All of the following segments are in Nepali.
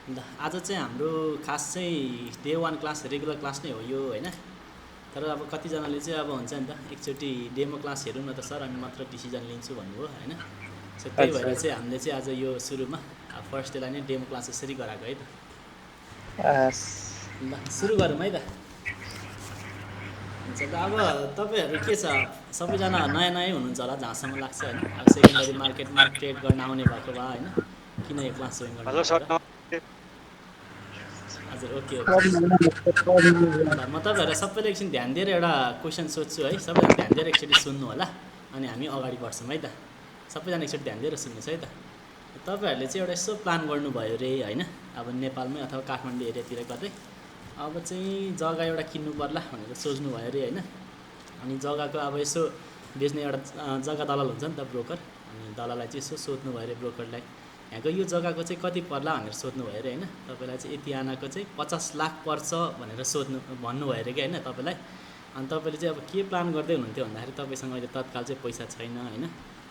ल आज चाहिँ हाम्रो खास चाहिँ day one class regular class नै हो यो होइन। तर अब कतिजनाले चाहिँ अब हुन्छ नि त एकचोटि डेमो क्लास हेरौँ न त सर अनि मात्र डिसिजन लिन्छु भन्नुभयो होइन। सो त्यही भएर अच्छा चाहिँ हामीले चाहिँ आज यो सुरुमा फर्स्ट डेलाई नै डेमो क्लास यसरी गराएको है त। ल सुरु गरौँ है त। हुन्छ ल अब तपाईँहरू के छ, सबैजना नयाँ नयाँ हुनुहुन्छ होला जहाँसम्म लाग्छ होइन। अब सेकेन्डरी मार्केटमा ट्रेड गर्न आउने भएको भए होइन किन यो क्लास जोइन हेलो गर्नुभएको सर र? नमस्ते। हजुर ओके ओके। ल म तपाईँहरूलाई सबैले एकछिन ध्यान दिएर एउटा क्वेसन सोध्छु है, सबैजना ध्यान दिएर एकचोटि सुन्नु होला अनि हामी अगाडि बढ्छौँ है त। सबैजना एकचोटि ध्यान दिएर सुन्नुहोस् है त। तपाईँहरूले चाहिँ एउटा यसो प्लान गर्नुभयो रे होइन, अब नेपालमै अथवा काठमाडौँ एरियातिर कतै अब चाहिँ जग्गा एउटा किन्नु पर्ला भनेर सोच्नुभयो रे होइन। अनि जग्गाको अब यसो बेच्ने एउटा जग्गा दलाल हुन्छ नि त ब्रोकर, अनि दलाललाई चाहिँ यसो सोध्नुभयो अरे ब्रोकरलाई यहाँको यो जग्गाको चाहिँ कति पर्ला भनेर सोध्नुभयो अरे होइन। तपाईँलाई चाहिँ यति आनाको चाहिँ 50 लाख पर्छ भनेर भन्नुभयो अरे क्या होइन तपाईँलाई। अनि तपाईँले चाहिँ अब के प्लान गर्दै हुनुहुन्थ्यो भन्दाखेरि तपाईँसँग अहिले तत्काल चाहिँ पैसा छैन होइन।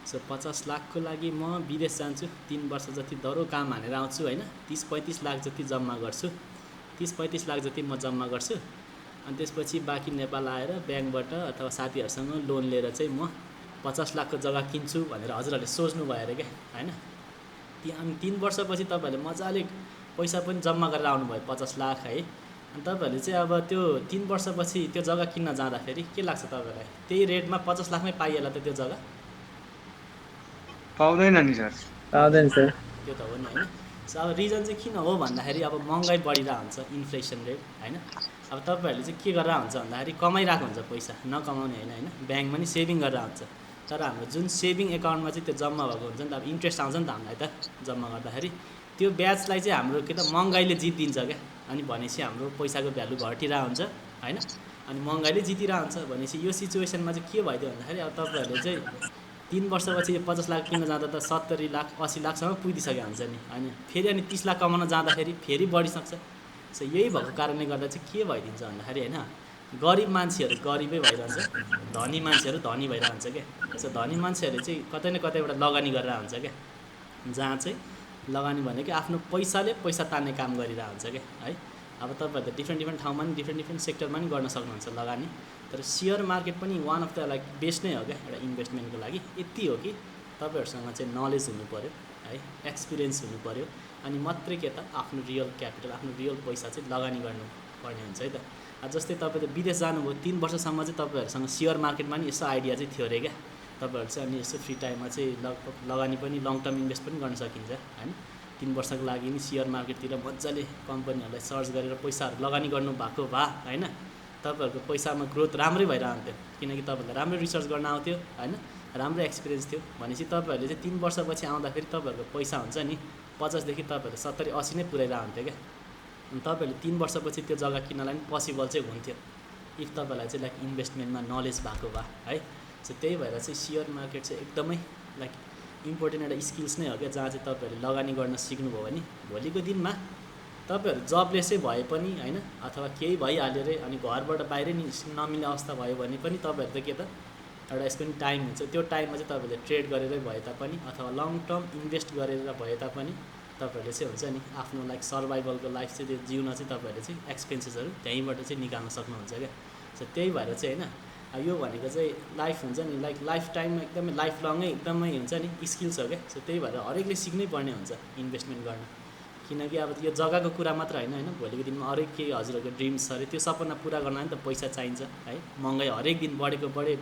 सो 50 लाखको लागि म विदेश जान्छु, 3 वर्ष जति दह्रो काम हानेर आउँछु होइन, 30-35 लाख जति जम्मा गर्छु, 30-35 लाख जति म जम्मा गर्छु। अनि त्यसपछि बाँकी नेपाल आएर ब्याङ्कबाट अथवा साथीहरूसँग लोन लिएर चाहिँ म 50 लाखको जग्गा किन्छु भनेर हजुरहरूले सोच्नुभयो अरे क्या होइन। अनि 3 वर्षपछि तपाईँहरूले मजाले पैसा पनि जम्मा गरेर आउनुभयो 50 लाख है। अनि तपाईँहरूले चाहिँ अब त्यो 3 वर्षपछि त्यो जग्गा किन्न जाँदाखेरि के लाग्छ तपाईँलाई, त्यही रेटमा 50 लाखमै पाइएला त त्यो जग्गा? पाउँदैन नि सर। पाउँदैन सर, त्यो त हो नि होइन। सो अब रिजन चाहिँ किन हो भन्दाखेरि अब महँगाइ बढिरहेको हुन्छ, इन्फ्लेसन रेट होइन। अब तपाईँहरूले चाहिँ के गरेर हुन्छ भन्दाखेरि कमाइरहेको हुन्छ पैसा, नकमाउने होइन होइन, ब्याङ्कमा नि सेभिङ गरेर हुन्छ। तर हाम्रो जुन सेभिङ एकाउन्टमा चाहिँ त्यो जम्मा भएको हुन्छ नि त, अब इन्ट्रेस्ट आउँछ नि त हामीलाई त जम्मा गर्दाखेरि, त्यो ब्याजलाई चाहिँ हाम्रो के त महँगाइले जितिदिन्छ क्या। अनि भनेपछि हाम्रो पैसाको भ्यालु घटिरहेको हुन्छ होइन। अनि महँगाइले जितिरहेको हुन्छ भनेपछि यो सिचुएसनमा चाहिँ के भइदियो भन्दाखेरि अब तपाईँहरूले चाहिँ 3 वर्षपछि 50 लाख किन्न जाँदा त 70 लाख 80 लाखसम्म पुगिसकेको हुन्छ नि होइन। फेरि अनि 30 लाख कमाउन जाँदाखेरि फेरि बढिसक्छ। सो यही भएको कारणले गर्दा चाहिँ के भइदिन्छ भन्दाखेरि होइन, गरिब मान्छेहरू गरिबै भइरहन्छ, धनी मान्छेहरू धनी भइरहन्छ क्या। सो धनी मान्छेहरूले चाहिँ कतै न कतैबाट लगानी गरेर हुन्छ क्या, जहाँ चाहिँ लगानी भनेको आफ्नो पैसाले पैसा तान्ने काम गरिरहेको हुन्छ क्या है। अब तपाईँहरू त डिफ्रेन्ट ठाउँमा नि डिफ्रेन्ट सेक्टरमा नि गर्न सक्नुहुन्छ लगानी। तर सेयर मार्केट पनि one of the like best नै हो क्या एउटा इन्भेस्टमेन्टको लागि। यति हो कि तपाईँहरूसँग चाहिँ नलेज हुनु पऱ्यो है, एक्सपिरियन्स हुनु पऱ्यो, अनि मात्रै के त आफ्नो रियल क्यापिटल आफ्नो रियल पैसा चाहिँ लगानी गर्नुपर्ने हुन्छ है त। जस्तै तपाईँ त विदेश जानुभयो 3 वर्षसम्म चाहिँ तपाईँहरूसँग सेयर मार्केटमा नि यसो आइडिया चाहिँ थियो अरे क्या। तपाईँहरू चाहिँ अनि यसो फ्री टाइममा चाहिँ लगानी पनि लङ टर्म इन्भेस्ट पनि गर्न सकिन्छ होइन। 3 वर्षको लागि नि सेयर मार्केटतिर मजाले कम्पनीहरूलाई सर्च गरेर पैसाहरू लगानी गर्नु भएको भए होइन, तपाईँहरूको पैसामा ग्रोथ राम्रै भइरहन्थ्यो, किनकि तपाईँहरूलाई राम्रो रिसर्च गर्न आउँथ्यो होइन, राम्रो एक्सपिरियन्स थियो। भनेपछि तपाईँहरूले चाहिँ 3 वर्षपछि आउँदाखेरि तपाईँहरूको पैसा हुन्छ नि 50 देखि तपाईँहरूले 70-80 नै पुऱ्याइरहन्थ्यो क्या। अनि तपाईँहरूले 3 वर्षपछि त्यो जग्गा किन्नलाई पनि पोसिबल चाहिँ हुन्थ्यो इफ तपाईँलाई चाहिँ लाइक इन्भेस्टमेन्टमा नलेज भएको भए है। सो त्यही भएर चाहिँ सेयर मार्केट चाहिँ एकदमै लाइक इम्पोर्टेन्ट एउटा स्किल्स नै हो क्या, जहाँ चाहिँ तपाईँहरूले लगानी गर्न सिक्नुभयो भने भोलिको दिनमा तपाईँहरू जबलेसै भए पनि होइन, अथवा केही भइहाल्यो अरे अनि घरबाट बाहिरै नमिल्ने अवस्था भयो भने पनि तपाईँहरू त के त एउटा यसको नि टाइम हुन्छ, त्यो टाइममा चाहिँ तपाईँहरूले ट्रेड गरेरै भए तापनि अथवा लङ टर्म इन्भेस्ट गरेर भए तापनि तपाईँहरूले चाहिँ हुन्छ नि आफ्नो लाइक सर्भाइभलको लाइफ चाहिँ त्यो जिउन चाहिँ तपाईँहरूले चाहिँ एक्सपेन्सेसहरू त्यहीँबाट चाहिँ निकाल्न सक्नुहुन्छ क्या। सो त्यही भएर चाहिँ होइन यो भनेको चाहिँ लाइफ हुन्छ नि लाइक लाइफ टाइममा एकदमै लाइफ लङै एकदमै हुन्छ नि स्किल्स हो क्या। सो त्यही भएर हरेकले सिक्नै पर्ने हुन्छ इन्भेस्टमेन्ट गर्न, किनकि अब यो जग्गाको कुरा मात्र होइन होइन, भोलिको दिनमा अरू केही हजुरहरूको ड्रिम्स अरे त्यो सपना पुरा गर्न नि त पैसा चाहिन्छ है। महँगाइ हरेक दिन बढेको बढै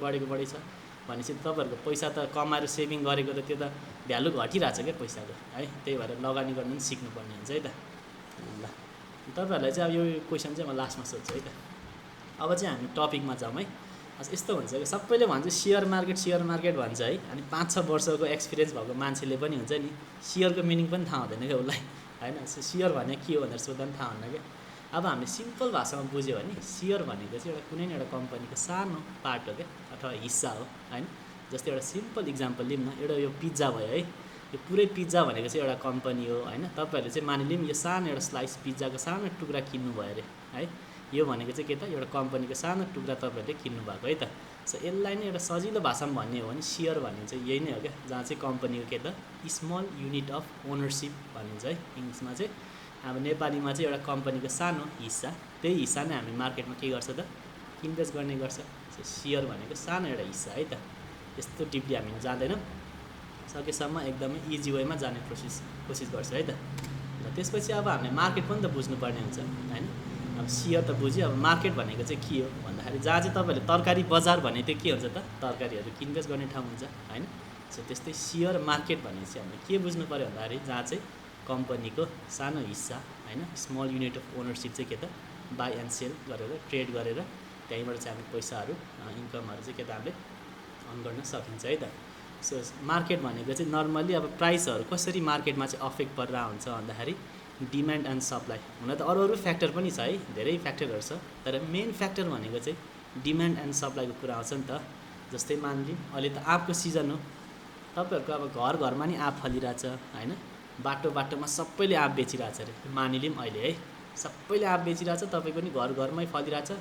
छ भनेपछि तपाईँहरूको पैसा त कमाएर सेभिङ गरेको त त्यो त भ्यालु घटिरहेछ क्या पैसाको है। त्यही भएर लगानी गर्नु पनि सिक्नुपर्ने हुन्छ है त। ल तपाईँहरूलाई चाहिँ अब यो क्वेसन चाहिँ म लास्टमा सोध्छु है त। अब चाहिँ हामी टपिकमा जाउँ है। यस्तो हुन्छ कि सबैले भन्छ सेयर मार्केट भन्छ है, अनि 5-6 वर्षको एक्सपिरियन्स भएको मान्छेले पनि हुन्छ नि सेयरको मिनिङ पनि थाहा हुँदैन क्या उसलाई होइन। सेयर भने के हो भनेर सोध्दा पनि थाहा हुन्न क्या। अब हामीले सिम्पल भाषामा बुझ्यो भने सेयर भनेको चाहिँ एउटा कुनै एउटा कम्पनीको सानो पार्ट हो क्या, अथवा हिस्सा हो होइन। जस्तै एउटा सिम्पल इक्जाम्पल लिऊँ न, एउटा यो पिज्जा भयो है, यो पुरै पिज्जा भनेको चाहिँ एउटा कम्पनी हो होइन। तपाईँहरूले चाहिँ मानिलिउँ यो सानो एउटा स्लाइस पिज्जाको सानो टुक्रा किन्नुभयो अरे है, यो भनेको चाहिँ के त एउटा कम्पनीको सानो टुक्रा तपाईँहरूले किन्नुभएको है त। सो यसलाई नै एउटा सजिलो भाषामा भन्ने हो भने सेयर भन्ने चाहिँ यही नै हो क्या, जहाँ चाहिँ कम्पनीको के त स्मल युनिट अफ ओनरसिप भनिन्छ है इङ्ग्लिसमा चाहिँ। अब नेपालीमा चाहिँ एउटा कम्पनीको सानो हिस्सा, त्यही हिस्सा नै हामी मार्केटमा के गर्छ त इन्भेस्ट गर्ने गर्छ। सेयर भनेको सानो एउटा हिस्सा है त, यस्तो डिपली हामी जाँदैनौँ, सकेसम्म एकदमै इजी वेमा जाने कोसिस गर्छ है त। र त्यसपछि अब हामीले मार्केट पनि त बुझ्नुपर्ने हुन्छ होइन। अब सेयर त बुझ्यो, अब मार्केट भनेको चाहिँ के हो भन्दाखेरि जहाँ चाहिँ तपाईँहरूले तरकारी बजार भने त्यो के हुन्छ त तरकारीहरू इन्भेस्ट गर्ने ठाउँ हुन्छ होइन। सो त्यस्तै सेयर मार्केट भने चाहिँ हामीले के बुझ्नु पऱ्यो भन्दाखेरि जहाँ चाहिँ कम्पनीको सानो हिस्सा होइन, स्मल युनिट अफ ओनरसिप चाहिँ के त बाई एन्ड सेल गरेर ट्रेड गरेर त्यहीँबाट चाहिँ हामी पैसाहरू इन्कमहरू चाहिँ के त हामीले अर्न गर्न सकिन्छ है त। सो मार्केट भनेको चाहिँ नर्मल्ली अब प्राइसहरू कसरी मार्केटमा चाहिँ अफेक्ट परेर हुन्छ भन्दाखेरि डिमान्ड एन्ड सप्लाई, हुन त अरू अरू फ्याक्टर पनि छ है, धेरै फ्याक्टरहरू छ, तर मेन फ्याक्टर भनेको चाहिँ डिमान्ड एन्ड सप्लाईको कुरा आउँछ नि त। जस्तै मानिलिउँ अहिले त आँपको सिजन हो, तपाईँहरूको अब घर घरमा नि आँप फलिरहेछ होइन, बाटो बाटोमा सबैले आँप बेचिरहेछ अरे मानिलिउँ अहिले है, सबैले आँप बेचिरहेछ, तपाईँको नि घर घरमै फलिरहेछ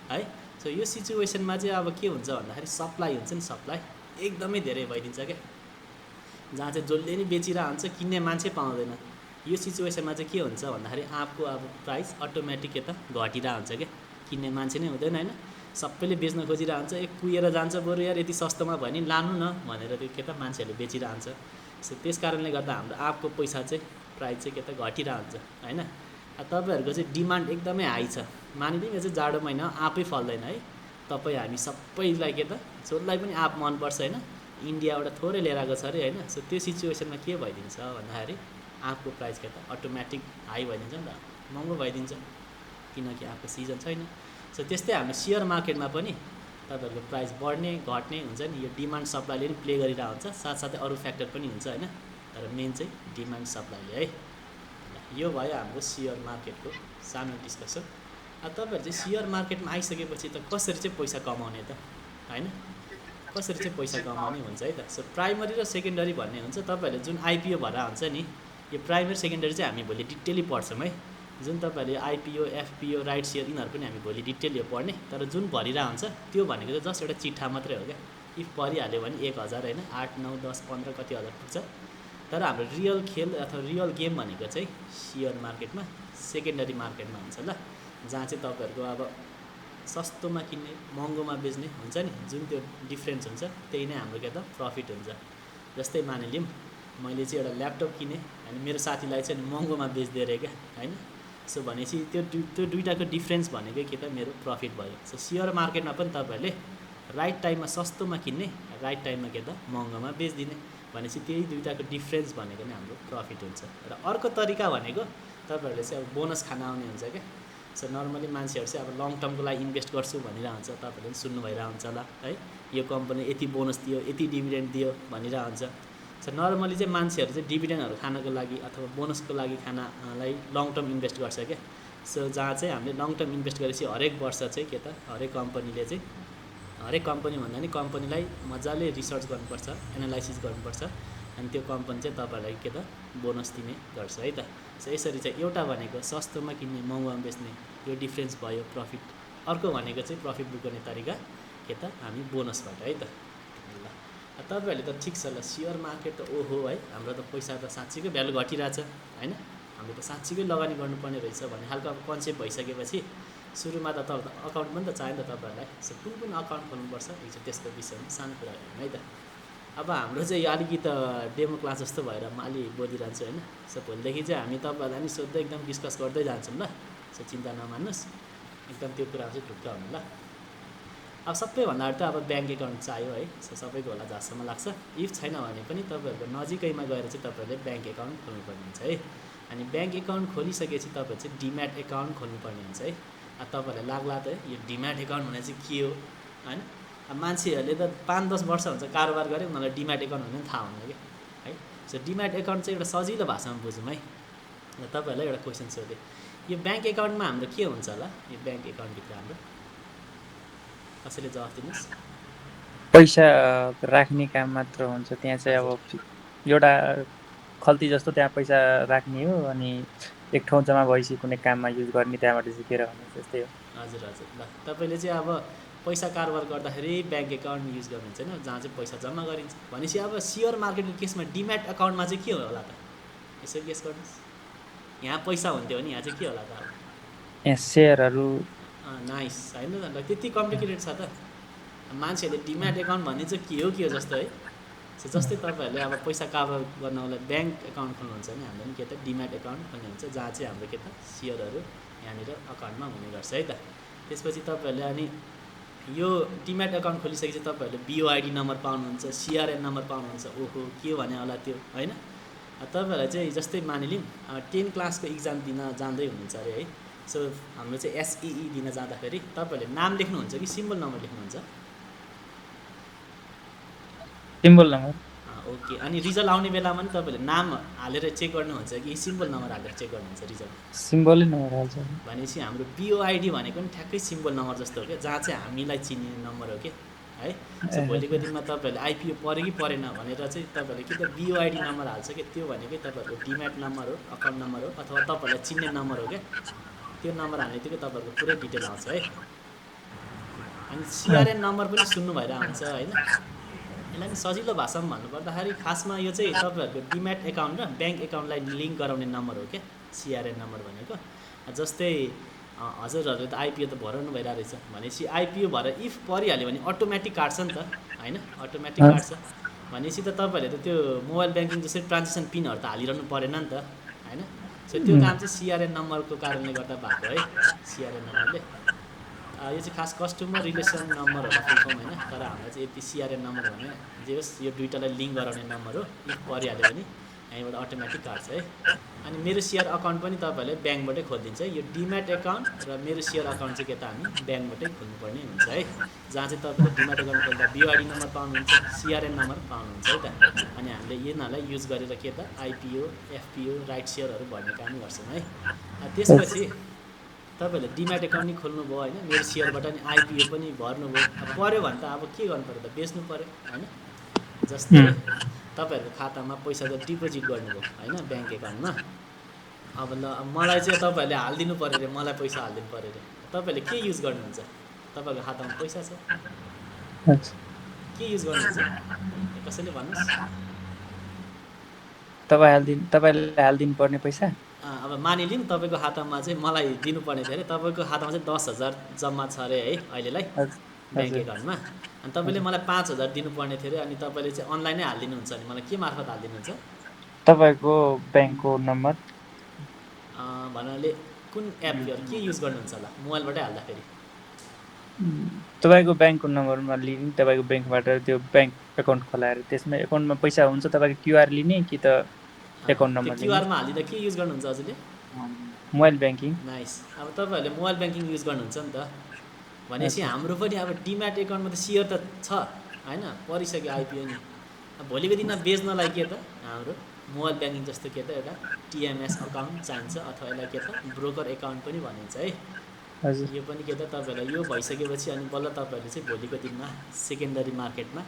है। सो यो सिचुएसनमा चाहिँ अब के हुन्छ भन्दाखेरि सप्लाई हुन्छ नि, सप्लाई एकदमै धेरै भइदिन्छ क्या, जहाँ चाहिँ जसले नि बेचिरहेको हुन्छ किन्ने मान्छे पाउँदैन। यो सिचुएसनमा चाहिँ के हुन्छ भन्दाखेरि आँपको अब प्राइस अटोमेटिक के त घटिरहेको हुन्छ क्या, किन्ने मान्छे नै हुँदैन होइन, सबैले बेच्न खोजिरहेको हुन्छ, एक कुहिएर जान्छ बरु यार यति सस्तोमा भयो नि लानु न भनेर त्यो के त मान्छेहरूले बेचिरहेको हुन्छ। सो त्यस कारणले गर्दा हाम्रो आँपको पैसा चाहिँ प्राइस चाहिँ के त घटिरहेको हुन्छ होइन। तपाईँहरूको चाहिँ डिमान्ड एकदमै हाई छ, मानिलिउँ यो चाहिँ जाडो महिना आँपै फल्दैन है, तपाईँ हामी सबैलाई के त जसलाई पनि आँप मनपर्छ होइन, इन्डियाबाट थोरै लिएर आएको छ अरे होइन। सो त्यो सिचुएसनमा के भइदिन्छ भन्दाखेरि आँपको प्राइस के त अटोमेटिक हाई भइदिन्छ नि त, महँगो भइदिन्छ किनकि आँपको सिजन छैन। सो त्यस्तै हाम्रो सेयर मार्केटमा पनि तपाईँहरूको प्राइस बढ्ने घट्ने हुन्छ नि, यो डिमान्ड सप्लाईले पनि प्ले गरिरहेको हुन्छ, साथसाथै अरू फ्याक्टर पनि हुन्छ होइन, तर मेन चाहिँ डिमान्ड सप्लाईले है। यो भयो हाम्रो सेयर मार्केटको सानो डिस्कसन। अब तपाईँहरू चाहिँ सेयर मार्केटमा आइसकेपछि त कसरी चाहिँ पैसा कमाउने त होइन, कसरी चाहिँ पैसा कमाउने हुन्छ है त। सो प्राइमरी र सेकेन्डरी भन्ने हुन्छ, तपाईँहरूले जुन आइपिओ भएर हुन्छ नि, यो प्राइमरी सेकेन्डरी चाहिँ हामी भोलि डिटेली पढ्छौँ है, जुन तपाईँहरूले आइपिओ एफपिओ राइट सेयर यिनीहरू पनि हामी भोलि डिटेल यो पढ्ने, तर जुन भरिरहेको हुन्छ त्यो भनेको चाहिँ जस्ट एउटा चिट्ठा मात्रै हो क्या, इफ भरिहाल्यो भने 1000 होइन 8 9 10 15 कति हजार पुग्छ। तर हाम्रो रियल खेल अथवा रियल गेम भनेको चाहिँ सेयर मार्केटमा सेकेन्डरी मार्केटमा हुन्छ ल, जहाँ चाहिँ तपाईँहरूको अब सस्तोमा किन्ने महँगोमा बेच्ने हुन्छ नि, जुन त्यो डिफ्रेन्स हुन्छ त्यही नै हाम्रो के त प्रफिट हुन्छ। जस्तै मानिलिउँ मैले चाहिँ एउटा ल्यापटप किनेँ अनि मेरो साथीलाई चाहिँ महँगोमा बेचिदिएँ अरे क्या होइन, सो भनेपछि त्यो दुइटाको डिफ्रेन्स भनेकै के त मेरो प्रफिट भयो। सो सेयर मार्केटमा पनि तपाईँहरूले राइट टाइममा सस्तोमा किन्ने, राइट टाइममा के त महँगोमा बेचिदिने, भनेपछि त्यही दुइटाको डिफ्रेन्स भनेको नै हाम्रो प्रफिट हुन्छ। र अर्को तरिका भनेको तपाईँहरूले चाहिँ अब बोनस खान आउने हुन्छ क्या। सो नर्मली मान्छेहरू चाहिँ अब लङ टर्मको लागि इन्भेस्ट गर्छु भनिरहेको हुन्छ, तपाईँहरूले पनि सुन्नु भइरहेको हुन्छ होला है, यो कम्पनी यति बोनस दियो यति डिभिडेन्ड दियो भनिरहेको हुन्छ। सो नर्मली चाहिँ मान्छेहरू चाहिँ डिभिडेन्डहरू खानको लागि अथवा बोनसको लागि खानालाई लङ टर्म इन्भेस्ट गर्छ क्या। सो जहाँ चाहिँ हामीले लङ टर्म इन्भेस्ट गरेपछि हरेक वर्ष चाहिँ के त हरेक कम्पनीले चाहिँ, हरेक कम्पनी भन्दा नि कम्पनीलाई मजाले रिसर्च गर्नुपर्छ, एनालाइसिस गर्नुपर्छ, अनि त्यो कम्पनी चाहिँ तपाईँहरूलाई के त बोनस दिने गर्छ है त। सो यसरी चाहिँ एउटा भनेको सस्तोमा किन्ने महँगोमा बेच्ने यो डिफ्रेन्स भयो प्रफिट, अर्को भनेको चाहिँ प्रफिट बुक गर्ने तरिका के त हामी बोनसबाट है त। ल तपाईँहरूले त ठिक छ ल, सेयर मार्केट त ओहो है हाम्रो त पैसा त साँच्चीकै भ्यालु घटिरहेछ होइन, हामीले त साँच्चीकै लगानी गर्नुपर्ने रहेछ भन्ने खालको अब कन्सेप्ट भइसकेपछि सुरुमा त अकाउन्ट पनि त चाहियो नि त तपाईँहरूलाई। सो कुन अकाउन्ट खोल्नुपर्छ हिजो त्यसको विषयमा सानो कुरा हेर्नु है त। अब हाम्रो चाहिँ अलिकति डेमो क्लास जस्तो भएर म अलि बोलिरहन्छु होइन। सो भोलिदेखि चाहिँ हामी तपाईँहरूलाई नि सोध्दै एकदम डिस्कस गर्दै जान्छौँ ल, सो चिन्ता नमान्नुहोस्, एकदम त्यो कुरा चाहिँ ढुक्क हुनु ल। अब सबैभन्दा त अब ब्याङ्क एकाउन्ट चाहियो है, सो सबैको होला जहाँसम्म लाग्छ। इफ छैन भने पनि तपाईँहरूको नजिकैमा गएर चाहिँ तपाईँहरूले ब्याङ्क एकाउन्ट खोल्नुपर्ने हुन्छ है। अनि ब्याङ्क एकाउन्ट खोलिसकेपछि तपाईँहरू चाहिँ डिम्याट एकाउन्ट खोल्नुपर्ने हुन्छ है। अब तपाईँहरूलाई लाग्ला त यो डिम्याट एकाउन्ट भने चाहिँ के हो होइन, अब मान्छेहरूले त 5-10 वर्ष हुन्छ कारोबार गरे, उनीहरूलाई डिम्याट एकाउन्ट भन्ने थाहा हुँदैन क्या है। सो डिम्याट एकाउन्ट चाहिँ एउटा सजिलो भाषामा बुझौँ है। तपाईँहरूलाई एउटा क्वेसन सोधेँ, यो ब्याङ्क एकाउन्टमा हाम्रो के हुन्छ होला, यो ब्याङ्क एकाउन्टभित्र हाम्रो कसैले जवाफ दिनुहोस्। पैसा राख्ने काम मात्र हुन्छ त्यहाँ चाहिँ, अब एउटा खल्ती जस्तो त्यहाँ पैसा राख्ने हो, अनि एक ठाउँ जम्मा भएपछि कुनै काममा युज गर्ने, त्यहाँबाट झिकेर हुने त्यस्तै हो। हजुर हजुर, ल तपाईँले चाहिँ अब पैसा कारोबार गर्दाखेरि ब्याङ्क एकाउन्ट युज गर्नुहुन्छ होइन, जहाँ चाहिँ पैसा जम्मा गरिन्छ। भनेपछि अब सेयर मार्केटको केसमा डिम्याट एकाउन्टमा चाहिँ के होला त, यसो गेस गर्नुहोस्। यहाँ पैसा हुन्थ्यो भने यहाँ चाहिँ के होला त अब यहाँ सेयरहरू नाइस होइन त त्यति कम्प्लिकेटेड छ त मान्छेहरूले डिम्याट एकाउन्ट भन्ने चाहिँ के हो जस्तो है जस्तै तपाईँहरूले अब पैसा कारोबार गर्नलाई ब्याङ्क एकाउन्ट खोल्नुहुन्छ भने हाम्रो पनि के त डिम्याट एकाउन्ट खोल्ने हुन्छ जहाँ चाहिँ हाम्रो के त सेयरहरू यहाँनिर अकाउन्टमा हुने गर्छ है त त्यसपछि तपाईँहरूले अनि यो डिम्याट एकाउन्ट खोलिसकेपछि तपाईँहरूले बिओआइडी नम्बर पाउनुहुन्छ सिआरएन नम्बर पाउनुहुन्छ ओहो के भने होला त्यो होइन तपाईँहरूलाई चाहिँ जस्तै मानिलिउँ 10 क्लासको इक्जाम दिन जाँदै हुनुहुन्छ अरे है सो हाम्रो चाहिँ एसइई दिन जाँदाखेरि तपाईँहरूले नाम लेख्नुहुन्छ कि सिम्बल नम्बर लेख्नुहुन्छ सिम्बल नम्बर ओके अनि रिजल्ट आउने बेलामा पनि तपाईँहरूले नाम हालेर चेक गर्नुहुन्छ कि सिम्बल नम्बर हालेर चेक गर्नुहुन्छ रिजल्ट सिम्बलै नम्बर हाल्छ भनेपछि हाम्रो बिओआइडी भनेको पनि ठ्याक्कै सिम्बल नम्बर जस्तो हो क्या जहाँ चाहिँ हामीलाई चिन्ने नम्बर हो कि है सो भोलिको दिनमा तपाईँहरूले आइपिओ पऱ्यो कि परेन भनेर चाहिँ तपाईँहरूले कि त बिओआइडी नम्बर हाल्छ कि त्यो भनेकै तपाईँहरूको डिम्याट नम्बर हो अकाउन्ट नम्बर हो अथवा तपाईँहरूलाई चिन्ने नम्बर हो क्या त्यो नम्बर हाल्ने बित्तिकै तपाईँहरूको पुरै डिटेल आउँछ है अनि सिआरएन नम्बर पनि सुन्नु भएर आउँछ होइन यसलाई पनि सजिलो भाषामा भन्नुपर्दाखेरि खासमा यो चाहिँ तपाईँहरूको डिम्याट एकाउन्ट र ब्याङ्क एकाउन्टलाई लिङ्क गराउने नम्बर हो क्या सिआरएन नम्बर भनेको जस्तै हजुरहरूले त आइपिओ त भराउनु भइरहेको रहेछ भनेपछि आइपिओ भएर इफ परिहाल्यो भने अटोमेटिक काट्छ नि त होइन अटोमेटिक काट्छ भनेपछि त तपाईँहरूले त त्यो मोबाइल ब्याङ्किङ जस्तै ट्रान्जेक्सन पिनहरू त हालिरहनु परेन नि त होइन सो त्यो काम चाहिँ सिआरएन नम्बरको कारणले गर्दा भएको है सिआरएन नम्बरले यो चाहिँ खास कस्टमर रिलेसन नम्बर होला फुल फर्म होइन तर हामीलाई चाहिँ यति सिआरएन नम्बर भने जे होस् यो दुइटालाई लिङ्क गराउने नम्बर हो इफ परिहाल्यो भने यहीँबाट अटोमेटिक काट्छ है अनि मेरो सेयर अकाउन्ट पनि तपाईँहरूले ब्याङ्कबाटै खोलिदिन्छ है यो डिम्याट एकाउन्ट र मेरो सेयर अकाउन्ट चाहिँ के त हामी ब्याङ्कबाटै खोल्नुपर्ने हुन्छ है जहाँ चाहिँ तपाईँले डिम्याट एकाउन्ट खोल्दा बिओआइडी नम्बर पाउनुहुन्छ सिआरएन नम्बर पाउनुहुन्छ है त अनि हामीले यिनीहरूलाई युज गरेर के त आइपिओ एफपिओ राइट सेयरहरू भर्ने काम गर्छौँ है त्यसपछि तपाईँहरूले डिम्याट एकाउन्ट नि खोल्नुभयो होइन मेरो सेयरबाट नि आइपिओ पनि भर्नुभयो पऱ्यो भने त अब के गर्नु पऱ्यो त बेच्नु पऱ्यो होइन जस्तै तपाईँहरूको खातामा पैसा त डिपोजिट गर्नुभयो होइन ब्याङ्क एकाउन्टमा अब ल मलाई चाहिँ तपाईँहरूले हालिदिनु पऱ्यो अरे मलाई पैसा हालिदिनु पऱ्यो अरे तपाईँहरूले के युज गर्नुहुन्छ तपाईँहरूको खातामा पैसा छ के युज गर्नुहुन्छ कसैले भन्नुहोस् तपाईँले हालिदिनु पर्ने पैसा अब मानिलिउँ तपाईँको खातामा चाहिँ मलाई दिनुपर्ने थियो अरे तपाईँको खातामा चाहिँ 10,000 जम्मा छ अरे है अहिलेलाई ब्याङ्क एकाउन्टमा अनि तपाईँले मलाई 5,000 दिनुपर्ने थियो अरे अनि तपाईँले चाहिँ अनलाइनै हालिदिनुहुन्छ भने मलाई के मार्फत हालिदिनुहुन्छ तपाईँको ब्याङ्कको नम्बर भन्नाले कुन एप के युज गर्नुहुन्छ होला मोबाइलबाटै हाल्दाखेरि तपाईँको ब्याङ्कको नम्बरमा लिने तपाईँको ब्याङ्कबाट त्यो ब्याङ्क एकाउन्ट खोलाएर त्यसमा एकाउन्टमा पैसा हुन्छ तपाईँको क्युआर लिने कि त एकाउन्ट नम्बर क्युआरमा हालिँदा के युज गर्नुहुन्छ हजुरले मोबाइल ब्याङ्किङ नाइस अब तपाईँहरूले मोबाइल ब्याङ्किङ युज गर्नुहुन्छ नि त भनेपछि हाम्रो पनि अब डिम्याट एकाउन्टमा त सेयर त छ होइन परिसक्यो आइपिओ नि अब भोलिको दिनमा बेच्नलाई के त हाम्रो मोबाइल ब्याङ्किङ जस्तो के त एउटा टिएमएस अकाउन्ट चाहिन्छ अथवा यसलाई के त ब्रोकर एकाउन्ट पनि भनिन्छ है यो पनि के त तपाईँहरूलाई यो भइसकेपछि अनि बल्ल तपाईँहरूले चाहिँ भोलिको दिनमा सेकेन्डरी मार्केटमा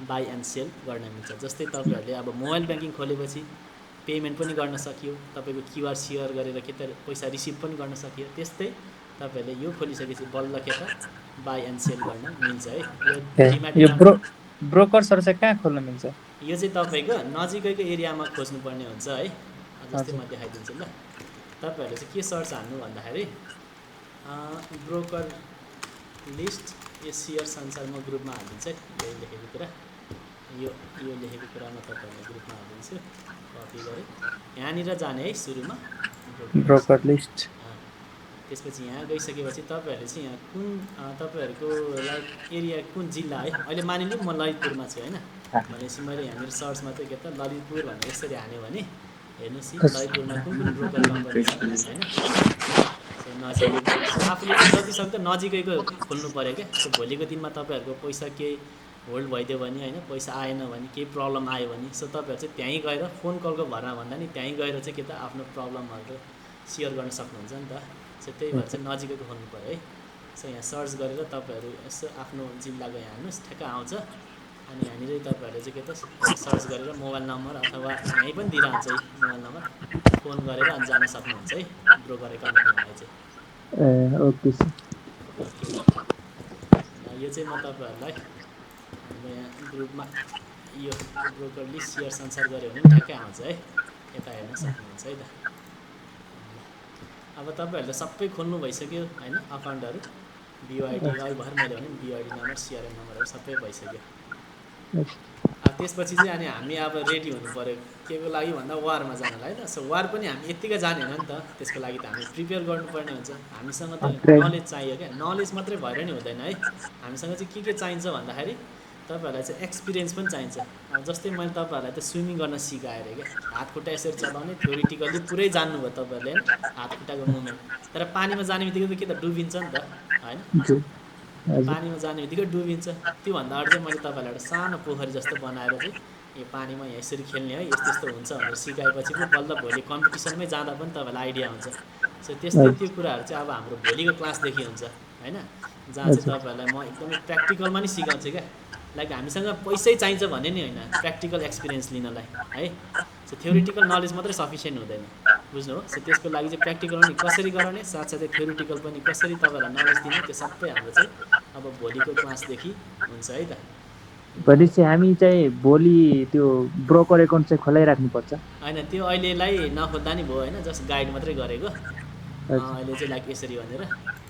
बाई एन्ड सेल गर्न मिल्छ जस्तै तपाईँहरूले अब मोबाइल ब्याङ्किङ खोलेपछि पेमेन्ट पनि गर्न सकियो तपाईँको क्युआर सेयर गरेर के त पैसा रिसिभ पनि गर्न सकियो त्यस्तै तपाईँहरूले यो खोलिसकेपछि बल्ल के त बाई एन्ड सेल गर्न मिल्छ है यो ब्रोकर्सहरू चाहिँ कहाँ खोल्न मिल्छ यो चाहिँ तपाईँको नजिकैको एरियामा खोज्नुपर्ने हुन्छ है जस्तै म देखाइदिन्छु ल तपाईँहरूले चाहिँ के सर्च हान्नु भन्दाखेरि ब्रोकर लिस्ट यो सेयर संसारमा ग्रुपमा हालिदिन्छ है यो लेखेको कुरा यो लेखेको कुरामा तपाईँहरूले ग्रुपमा हालिदिन्छु कपी गरेँ यहाँनिर जाने है सुरुमा ब्रोकर लिस्ट त्यसपछि यहाँ गइसकेपछि तपाईँहरूले चाहिँ यहाँ कुन तपाईँहरूको लाइक एरिया कुन जिल्ला है अहिले मानिलिउँ म ललितपुरमा छु होइन भनेपछि मैले यहाँनिर सर्चमा चाहिँ के त ललितपुर भनेर यसरी हान्यो भने हेर्नुहोस् ललितपुरमा कुन ब्रोकर कम्पनी छ होइन नजिक आफूले जतिसक्दो नजिकैको खोल्नु पऱ्यो क्या सो भोलिको दिनमा तपाईँहरूको पैसा केही होल्ड भइदियो भने होइन पैसा आएन भने केही प्रब्लम आयो भने सो तपाईँहरू चाहिँ त्यहीँ गएर फोन कलको भरमा भन्दा नि त्यहीँ गएर चाहिँ के त आफ्नो प्रब्लमहरू सेयर गर्न सक्नुहुन्छ नि त सो त्यही भएर चाहिँ नजिकैको खोल्नु पऱ्यो है सो यहाँ सर्च गरेर तपाईँहरू यसो आफ्नो जिल्लाको यहाँ हाल्नुहोस् ठ्याक्क आउँछ अनि यहाँनिर तपाईँहरूले चाहिँ के त सर्च गरेर मोबाइल नम्बर अथवा यहीँ पनि दिइरहन्छ है मोबाइल नम्बर फोन गरेर अनि जान सक्नुहुन्छ है ब्रोकर एकाउन्ट खोल्नलाई चाहिँ ओके यो चाहिँ म तपाईँहरूलाई हाम्रो यहाँ ग्रुपमा यो ब्रोकर लिस्ट सेयर संसार गऱ्यो भने पनि ठ्याक्कै आउँछ है यता हेर्न सक्नुहुन्छ है त अब तपाईँहरूले सबै खोल्नु भइसक्यो होइन अकाउन्टहरू बिओआइडी अहिले भर्खर मैले भने बिओआइडी नम्बर सिआरएम नम्बरहरू सबै भइसक्यो। अब त्यसपछि चाहिँ अनि हामी अब रेडी हुनु पऱ्यो के को लागि भन्दा वारमा जानलाई त। सो वार पनि हामी यत्तिकै जाने होइन नि त, त्यसको लागि त हामी प्रिपेयर गर्नुपर्ने हुन्छ। हामीसँग त नलेज चाहियो क्या, नलेज मात्रै भएर नि हुँदैन है। हामीसँग चाहिँ के चाहिन्छ भन्दाखेरि तपाईँहरूलाई चाहिँ एक्सपिरियन्स पनि चाहिन्छ। अब जस्तै मैले तपाईँहरूलाई त स्विमिङ गर्न सिकाएँ अरे क्या, हात खुट्टा यसरी चलाउने थ्योरिटिकल्ली पुरै जान्नुभयो तपाईँहरूले होइन हात खुट्टाको मुभमेन्ट। तर पानीमा जाने बित्तिकै त के त डुबिन्छ नि त होइन, पानीमा जाने बित्तिकै डुबिन्छ। त्योभन्दा अगाडि चाहिँ मैले तपाईँहरूलाई एउटा सानो पोखरी जस्तो बनाएर चाहिँ यो पानीमा यहाँ यसरी खेल्ने है, यस्तो यस्तो हुन्छ भनेर सिकाएपछि पो बल्ल भोलि कम्पिटिसनमै जाँदा पनि तपाईँलाई आइडिया हुन्छ। सो त्यस्तै त्यो कुराहरू चाहिँ अब हाम्रो भोलिको क्लासदेखि हुन्छ होइन, जहाँ चाहिँ तपाईँहरूलाई म एकदमै प्र्याक्टिकलमा नि सिकाउँछु क्या। लाइक हामीसँग पैसै चाहिन्छ भन्ने नि होइन, प्र्याक्टिकल एक्सपिरियन्स लिनलाई है। सो थ्योरिटिकल नलेज मात्रै सफिसियन्ट हुँदैन, बुझ्नु हो। सो त्यसको लागि चाहिँ प्र्याक्टिकल पनि कसरी गराउने, साथसाथै थ्योरिटिकल पनि कसरी तपाईँहरूलाई नलेज दिने, त्यो सबै हाम्रो चाहिँ अब भोलिको क्लासदेखि हुन्छ है त। भनेपछि हामी चाहिँ भोलि त्यो ब्रोकर एकाउन्ट चाहिँ खोलाइराख्नुपर्छ होइन, त्यो अहिलेलाई नखोल्दा नि भयो होइन, जस्ट गाइड मात्रै गरेको अहिले चाहिँ लाइक यसरी भनेर।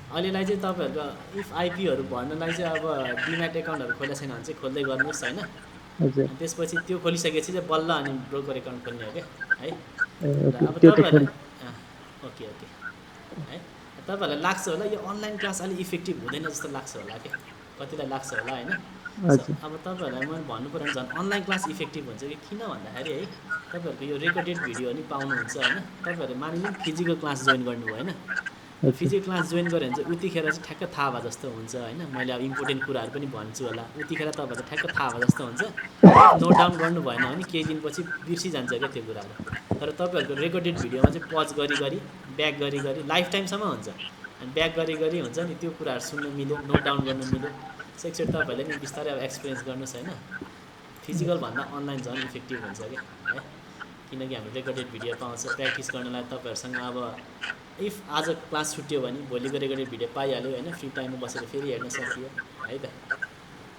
अहिलेलाई चाहिँ तपाईँहरूको इफ आइपीहरू भर्नलाई चाहिँ अब डिम्याट एकाउन्टहरू खोलेको छैन भने चाहिँ खोल्दै गर्नुहोस् होइन। अनि त्यसपछि त्यो खोलिसकेपछि चाहिँ बल्ल अनि ब्रोकर एकाउन्ट खोल्ने हो क्या है। र अब तपाईँहरूलाई ओके ओके है, तपाईँहरूलाई लाग्छ होला यो अनलाइन क्लास अलिक इफेक्टिभ हुँदैन जस्तो लाग्छ होला क्या, कतिलाई लाग्छ होला होइन। अब तपाईँहरूलाई मैले भन्नु पऱ्यो भने झन् अनलाइन क्लास इफेक्टिभ हुन्छ कि किन भन्दाखेरि है, तपाईँहरूको यो रेकर्डेड भिडियो पनि पाउनुहुन्छ होइन। तपाईँहरूले मानिलिउँ फिजिकल क्लास जोइन गर्नुभयो होइन, फिजिकल क्लास जोइन गऱ्यो भने चाहिँ उतिखेर चाहिँ ठ्याक्क थाहा भए जस्तो हुन्छ होइन। मैले अब इम्पोर्टेन्ट कुराहरू पनि भन्छु होला, उतिखेर तपाईँहरूले ठ्याक्क थाहा भए जस्तो हुन्छ। नोट डाउन गर्नु भएन भने केही दिनपछि बिर्सिजान्छ क्या त्यो कुराहरू। तर तपाईँहरूको रेकर्डेड भिडियोमा चाहिँ पज गरी गरी ब्याक गरी गरी लाइफ टाइमसम्म हुन्छ। अनि ब्याक गरी गरी हुन्छ नि, त्यो कुराहरू सुन्नु मिल्यो, नोट डाउन गर्नु मिल्यो। सो एकचोटि तपाईँहरूले नि बिस्तारै अब एक्सपिरियन्स गर्नुहोस् होइन। फिजिकलभन्दा अनलाइन झन् इफेक्टिभ हुन्छ क्या है, किनकि हाम्रो रेकर्डेड भिडियो पाउँछ प्र्याक्टिस गर्नलाई। तपाईँहरूसँग अब इफ आज क्लास छुट्यो भने भोलिको रेकर्डेड भिडियो पाइहाल्यो होइन, फ्री टाइममा बसेर फेरि हेर्न सकियो है त।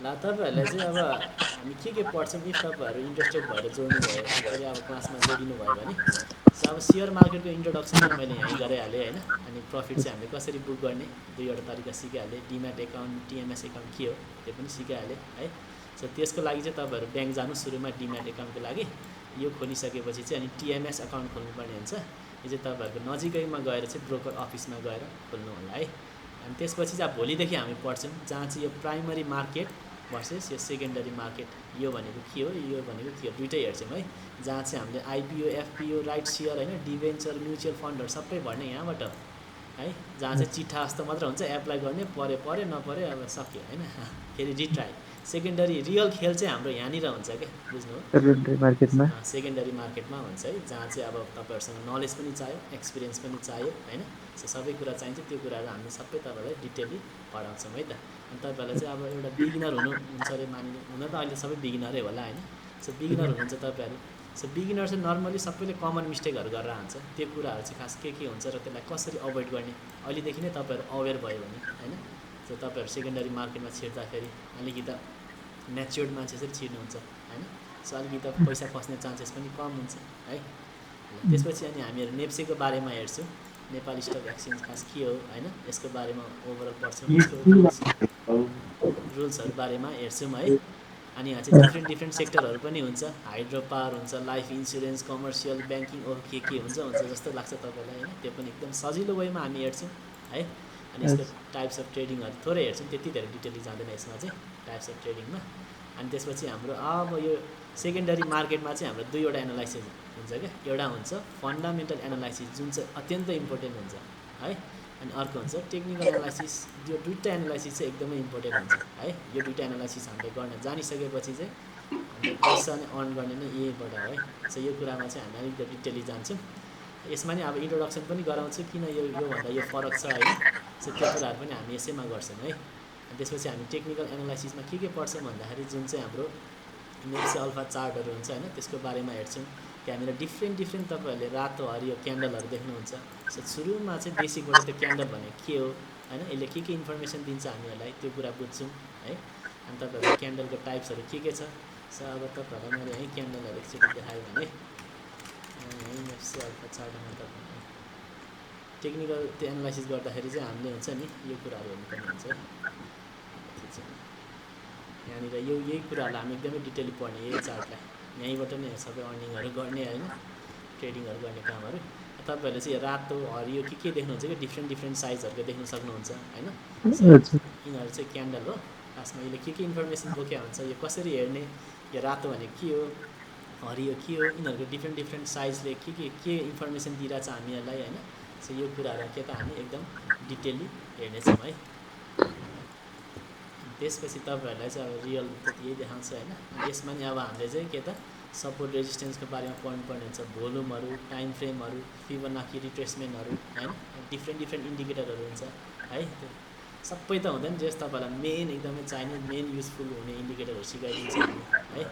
ल तपाईँहरूलाई चाहिँ अब हामी के पढ्छौँ, इफ तपाईँहरू इन्ट्रेस्टेड भएर जोड्नु भयो फेरि अब क्लासमा जोडिनु भयो भने। सो अब सेयर मार्केटको इन्ट्रोडक्सन चाहिँ मैले यहीँ गराइहालेँ होइन। अनि प्रफिट चाहिँ हामीले कसरी बुक गर्ने दुईवटा तरिका सिकाइहालेँ, डिम्याट एकाउन्ट टिएमएस एकाउन्ट के हो त्यो पनि सिकाइहालेँ है। सो त्यसको लागि चाहिँ तपाईँहरू ब्याङ्क जानु, सुरुमा डिम्याट एकाउन्टको लागि यो खोलिसकेपछि चाहिँ अनि टिएमएस एकाउन्ट खोल्नुपर्ने हुन्छ। यो चाहिँ तपाईँहरूको नजिकैमा गएर चाहिँ ब्रोकर अफिसमा गएर खोल्नु होला है। अनि त्यसपछि चाहिँ अब भोलिदेखि हामी पढ्छौँ, जहाँ चाहिँ यो प्राइमरी मार्केट भर्सेस यो सेकेन्डरी मार्केट, यो भनेको के हो यो भनेको के हो दुइटै हेर्छौँ है। जहाँ चाहिँ हामीले आइपिओ एफपिओ राइट सेयर होइन, डिभेन्चर म्युचुअल फन्डहरू सबै भर्ने यहाँबाट है। जहाँ चाहिँ चिठा जस्तो मात्र हुन्छ, एप्लाई गर्ने पऱ्यो नपऱ्यो अब सक्यो होइन, फेरि रिट्राई। सेकेन्डरी रियल खेल चाहिँ हाम्रो यहाँनिर हुन्छ क्या, बुझ्नु हो, मार्केटमा सेकेन्डरी मार्केटमा हुन्छ है। जहाँ चाहिँ अब तपाईँहरूसँग नलेज पनि चाहियो, एक्सपिरियन्स पनि चाहियो होइन। सो सबै कुरा चाहिन्छ, त्यो कुराहरू हामी सबै तपाईँलाई डिटेली पढाउँछौँ है त। अनि तपाईँहरूलाई चाहिँ अब एउटा बिगिनर हुनुहुन्छ अरे मानिलिउँ, हुन त अहिले सबै बिगिनरै होला होइन। सो बिगिनर हुनुहुन्छ तपाईँहरू। सो बिगिनर चाहिँ नर्मली सबैले कमन मिस्टेकहरू गरेर हान्छ, त्यो कुराहरू चाहिँ खास के हुन्छ र त्यसलाई कसरी अभोइड गर्ने अहिलेदेखि नै तपाईँहरू अवेर भयो भने होइन। सो तपाईँहरू सेकेन्डरी मार्केटमा छिर्दाखेरि अलिकति म्याच्योर्ड मान्छे चाहिँ छिर्नुहुन्छ होइन। सो अलिकति पैसा फस्ने चान्सेस पनि कम हुन्छ है। त्यसपछि अनि हामीहरू नेप्सेको बारेमा हेर्छौँ, नेपाल स्टक एक्सचेन्ज खास के हो होइन, यसको बारेमा ओभरअल पढ्छौँ, यसको रुल्सहरू बारेमा हेर्छौँ है। अनि यहाँ चाहिँ डिफ्रेन्ट सेक्टरहरू पनि हुन्छ, हाइड्रो पावर हुन्छ, लाइफ इन्सुरेन्स, कमर्सियल, ब्याङ्किङ के हुन्छ जस्तो लाग्छ तपाईँलाई होइन। त्यो पनि एकदम सजिलो वेमा हामी हेर्छौँ है। अनि यसको टाइप्स अफ ट्रेडिङहरू थोरै हेर्छौँ, त्यति धेरै डिटेलली जाँदैन यसमा चाहिँ टाइप्स अफ ट्रेडिङमा। अनि त्यसपछि हाम्रो अब यो सेकेन्डरी मार्केटमा चाहिँ हाम्रो दुईवटा एनालाइसिस हुन्छ क्या। एउटा हुन्छ फन्डामेन्टल एनालाइसिस जुन चाहिँ अत्यन्त इम्पोर्टेन्ट हुन्छ है। अनि अर्को हुन्छ टेक्निकल एनालाइसिस। यो दुईवटा एनालाइसिस चाहिँ एकदमै इम्पोर्टेन्ट हुन्छ है। यो दुईवटा एनालाइसिस हामीले गर्न जानिसकेपछि चाहिँ हामीले पैसा नै अर्न गर्ने नै यहीँबाट है। सो यो कुरामा चाहिँ हामी अलिकति डिटेली जान्छौँ। यसमा नि अब इन्ट्रोडक्सन पनि गराउँछु, किन योभन्दा यो फरक छ होइन। सो त्यो कुराहरू पनि हामी यसैमा गर्छौँ है। अनि त्यसपछि हामी टेक्निकल एनालाइसिसमा के पढ्छौँ भन्दाखेरि जुन चाहिँ हाम्रो नेप्से अल्फा चार्टहरू हुन्छ होइन, त्यसको बारेमा हेर्छौँ। त्यहाँनिर डिफ्रेन्ट तपाईँहरूले रातो हरियो क्यान्डलहरू देख्नुहुन्छ। सो सुरुमा चाहिँ बेसिकबाट त्यो क्यान्डल भनेको के हो होइन, यसले के इन्फर्मेसन दिन्छ हामीहरूलाई त्यो कुरा बुझ्छौँ है। अनि तपाईँहरूको क्यान्डलको टाइप्सहरू के छ। सो अब तपाईँहरूलाई मैले यहीँ क्यान्डलहरू एकचोटि देखाएँ भने यहीँ नेप्से अल्फा चार्टमा तपाईँलाई टेक्निकल त्यो एनालाइसिस गर्दाखेरि चाहिँ हामीले हुन्छ नि यो कुराहरू हेर्नुपर्ने हुन्छ है। ठिक छ, यहाँनिर यही कुराहरूलाई हामी एकदमै डिटेलली पढ्ने यही चार्टलाई, यहीँबाट नै सबै अर्निङहरू गर्ने होइन, ट्रेडिङहरू गर्ने कामहरू। तपाईँहरूले चाहिँ रातो हरियो के देख्नुहुन्छ कि डिफ्रेन्ट साइजहरूको देख्न सक्नुहुन्छ होइन। यिनीहरू चाहिँ क्यान्डल हो, खासमा यसले के इन्फर्मेसन बोकेको हुन्छ, यो कसरी हेर्ने, यो रातो भनेको के हो, हरियो के हो, यिनीहरूको डिफ्रेन्ट साइजले के इन्फर्मेसन दिइरहेछ हामीहरूलाई होइन। सो यो कुराहरू के त हामी एकदम डिटेलली हेर्नेछौँ है। त्यसपछि तपाईँहरूलाई चाहिँ अब रियल यही देखाउँछ होइन। यसमा नि अब हामीले चाहिँ के त सपोर्ट रेजिस्टेन्सको बारेमा पढ्नुपर्ने हुन्छ, भोल्युमहरू, टाइम फ्रेमहरू, फिबोनाची रिट्रेसमेन्टहरू होइन, डिफ्रेन्ट इन्डिकेटरहरू हुन्छ है। त्यो सबै त हुँदैन, जस तपाईँहरूलाई एकदमै चाहिने युजफुल हुने इन्डिकेटरहरू सिकाइदिन्छ हामी है।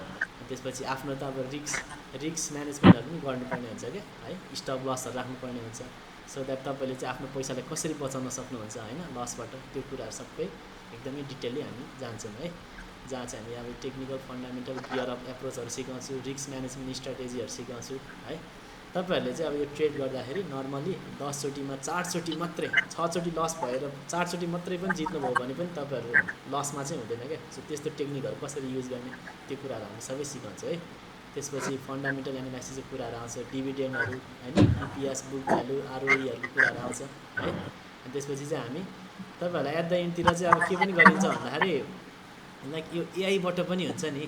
त्यसपछि आफ्नो त अब रिस्क म्यानेजमेन्टहरू पनि गर्नुपर्ने हुन्छ क्या है, स्टप लसहरू राख्नुपर्ने हुन्छ, सो द्याट तपाईँले चाहिँ आफ्नो पैसालाई कसरी बचाउन सक्नुहुन्छ होइन लसबाट। त्यो कुराहरू सबै एकदमै डिटेलली हामी जान्छौँ है, जहाँ चाहिँ हामी अब टेक्निकल फन्डामेन्टल गियर अफ एप्रोचहरू सिकाउँछु, रिस्क म्यानेजमेन्ट स्ट्राटेजीहरू सिकाउँछु है। तपाईँहरूले चाहिँ अब यो ट्रेड गर्दाखेरि नर्मली 10 चोटिमा 4 चोटि मात्रै, 6 चोटि लस भएर 4 चोटि मात्रै पनि जित्नुभयो भने पनि तपाईँहरू लसमा चाहिँ हुँदैन क्या। सो त्यस्तो टेक्निकहरू कसरी युज गर्ने त्यो कुराहरू हामी सबै सिकाउँछ है। त्यसपछि फन्डामेन्टल एनालाइसिसको कुराहरू आउँछ, डिभिडेन्डहरू होइन, इपिएस, बुक भ्यालु, आरओईहरूको कुराहरू आउँछ है। अनि त्यसपछि चाहिँ हामी तपाईँहरूलाई एट द एन्डतिर चाहिँ अब के पनि गरिन्छ भन्दाखेरि लाइक यो एआईबाट पनि हुन्छ नि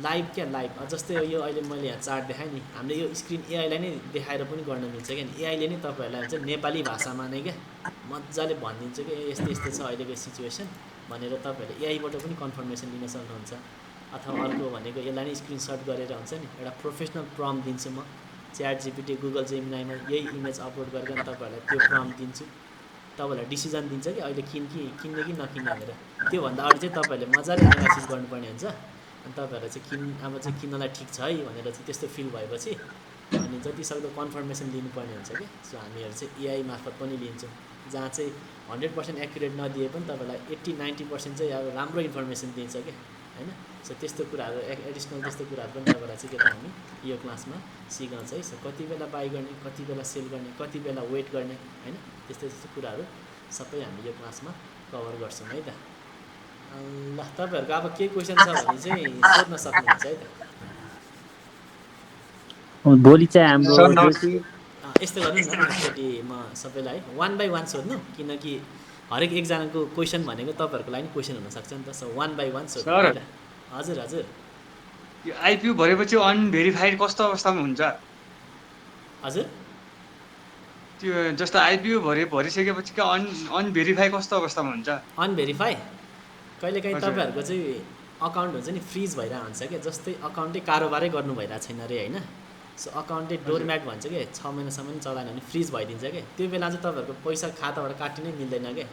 लाइभ लाइभ, जस्तै यो अहिले मैले यहाँ चार्ट देखाएँ नि, हामीले यो स्क्रिन एआईलाई नै देखाएर पनि गर्न मिल्छ क्या। एआईले नै तपाईँहरूलाई हुन्छ नेपाली भाषामा नै क्या मजाले भनिदिन्छ कि यस्तो छ अहिलेको सिचुएसन भनेर। तपाईँहरूले एआईबाट पनि कन्फर्मेसन लिन सक्नुहुन्छ। अथवा अर्को भनेको यसलाई नै स्क्रिनसट गरेर हुन्छ नि एउटा प्रोफेसनल प्रम्प्ट दिन्छु म, च्याट जिपिटी, गुगल जेमिनाईमा यही इमेज अपलोड गरेर तपाईँहरूलाई त्यो प्रम्प्ट दिन्छु, तपाईँहरूलाई डिसिजन दिन्छ कि अहिले किन्ने कि नकिन्ने भनेर। त्योभन्दा अगाडि चाहिँ तपाईँहरूले मजाले एनालाइसिस गर्नुपर्ने हुन्छ। अनि तपाईँहरूलाई चाहिँ अब चाहिँ किन्नलाई ठिक छ है भनेर चाहिँ त्यस्तो फिल भएपछि अनि जति सक्दो कन्फर्मेसन लिनुपर्ने हुन्छ कि। सो हामीहरू चाहिँ एआई मार्फत पनि लिन्छौँ, जहाँ चाहिँ 100% एक्युरेट नदिए पनि तपाईँलाई 80-90% चाहिँ अब राम्रो इन्फर्मेसन दिन्छ क्या होइन। सो त्यस्तो कुराहरू एडिसनल त्यस्तो कुराहरू पनि तपाईँलाई चाहिँ के त हामी यो क्लासमा सिकाउँछ है। सो कति बेला बाई गर्ने, कति बेला सेल गर्ने, कति बेला वेट गर्ने होइन, त्यस्तो कुराहरू सबै हामी यो क्लासमा कभर गर्छौँ है त। ल तपाईँहरूको अब के क्वेसन छ भने चाहिँ सोध्न सक्नुहुन्छ है त। भोलि चाहिँ हाम्रो यस्तो गर्नु न, एकचोटि म सबैलाई 1 by 1 सोध्नु, किनकि हरेक एकजनाको क्वेसन भनेको तपाईँहरूको लागि क्वेसन हुनसक्छ नि त। सो 1 by 1 सोध्नु है त। हजुर हजुर, यो आइपिओ भरेपछि अनभेरिफाइड कस्तो अवस्थामा हुन्छ? हजुर त्यो जस्तो आइपिओ भरिसकेपछि के अनभेरिफाई कस्तो अवस्थामा हुन्छ? अनभेरिफाई कहिलेकाहीँ तपाईँहरूको चाहिँ अकाउन्ट हुन्छ नि फ्रिज भइरहेको हुन्छ क्या, जस्तै अकाउन्टै कारोबारै गर्नु भइरहेको छैन अरे होइन। सो अकाउन्टै डोरम्याट भन्छ कि 6 महिनासम्म चलाएन भने फ्रिज भइदिन्छ क्या। त्यो बेला चाहिँ तपाईँहरूको पैसा खाताबाट काटिनै मिल्दैन क्या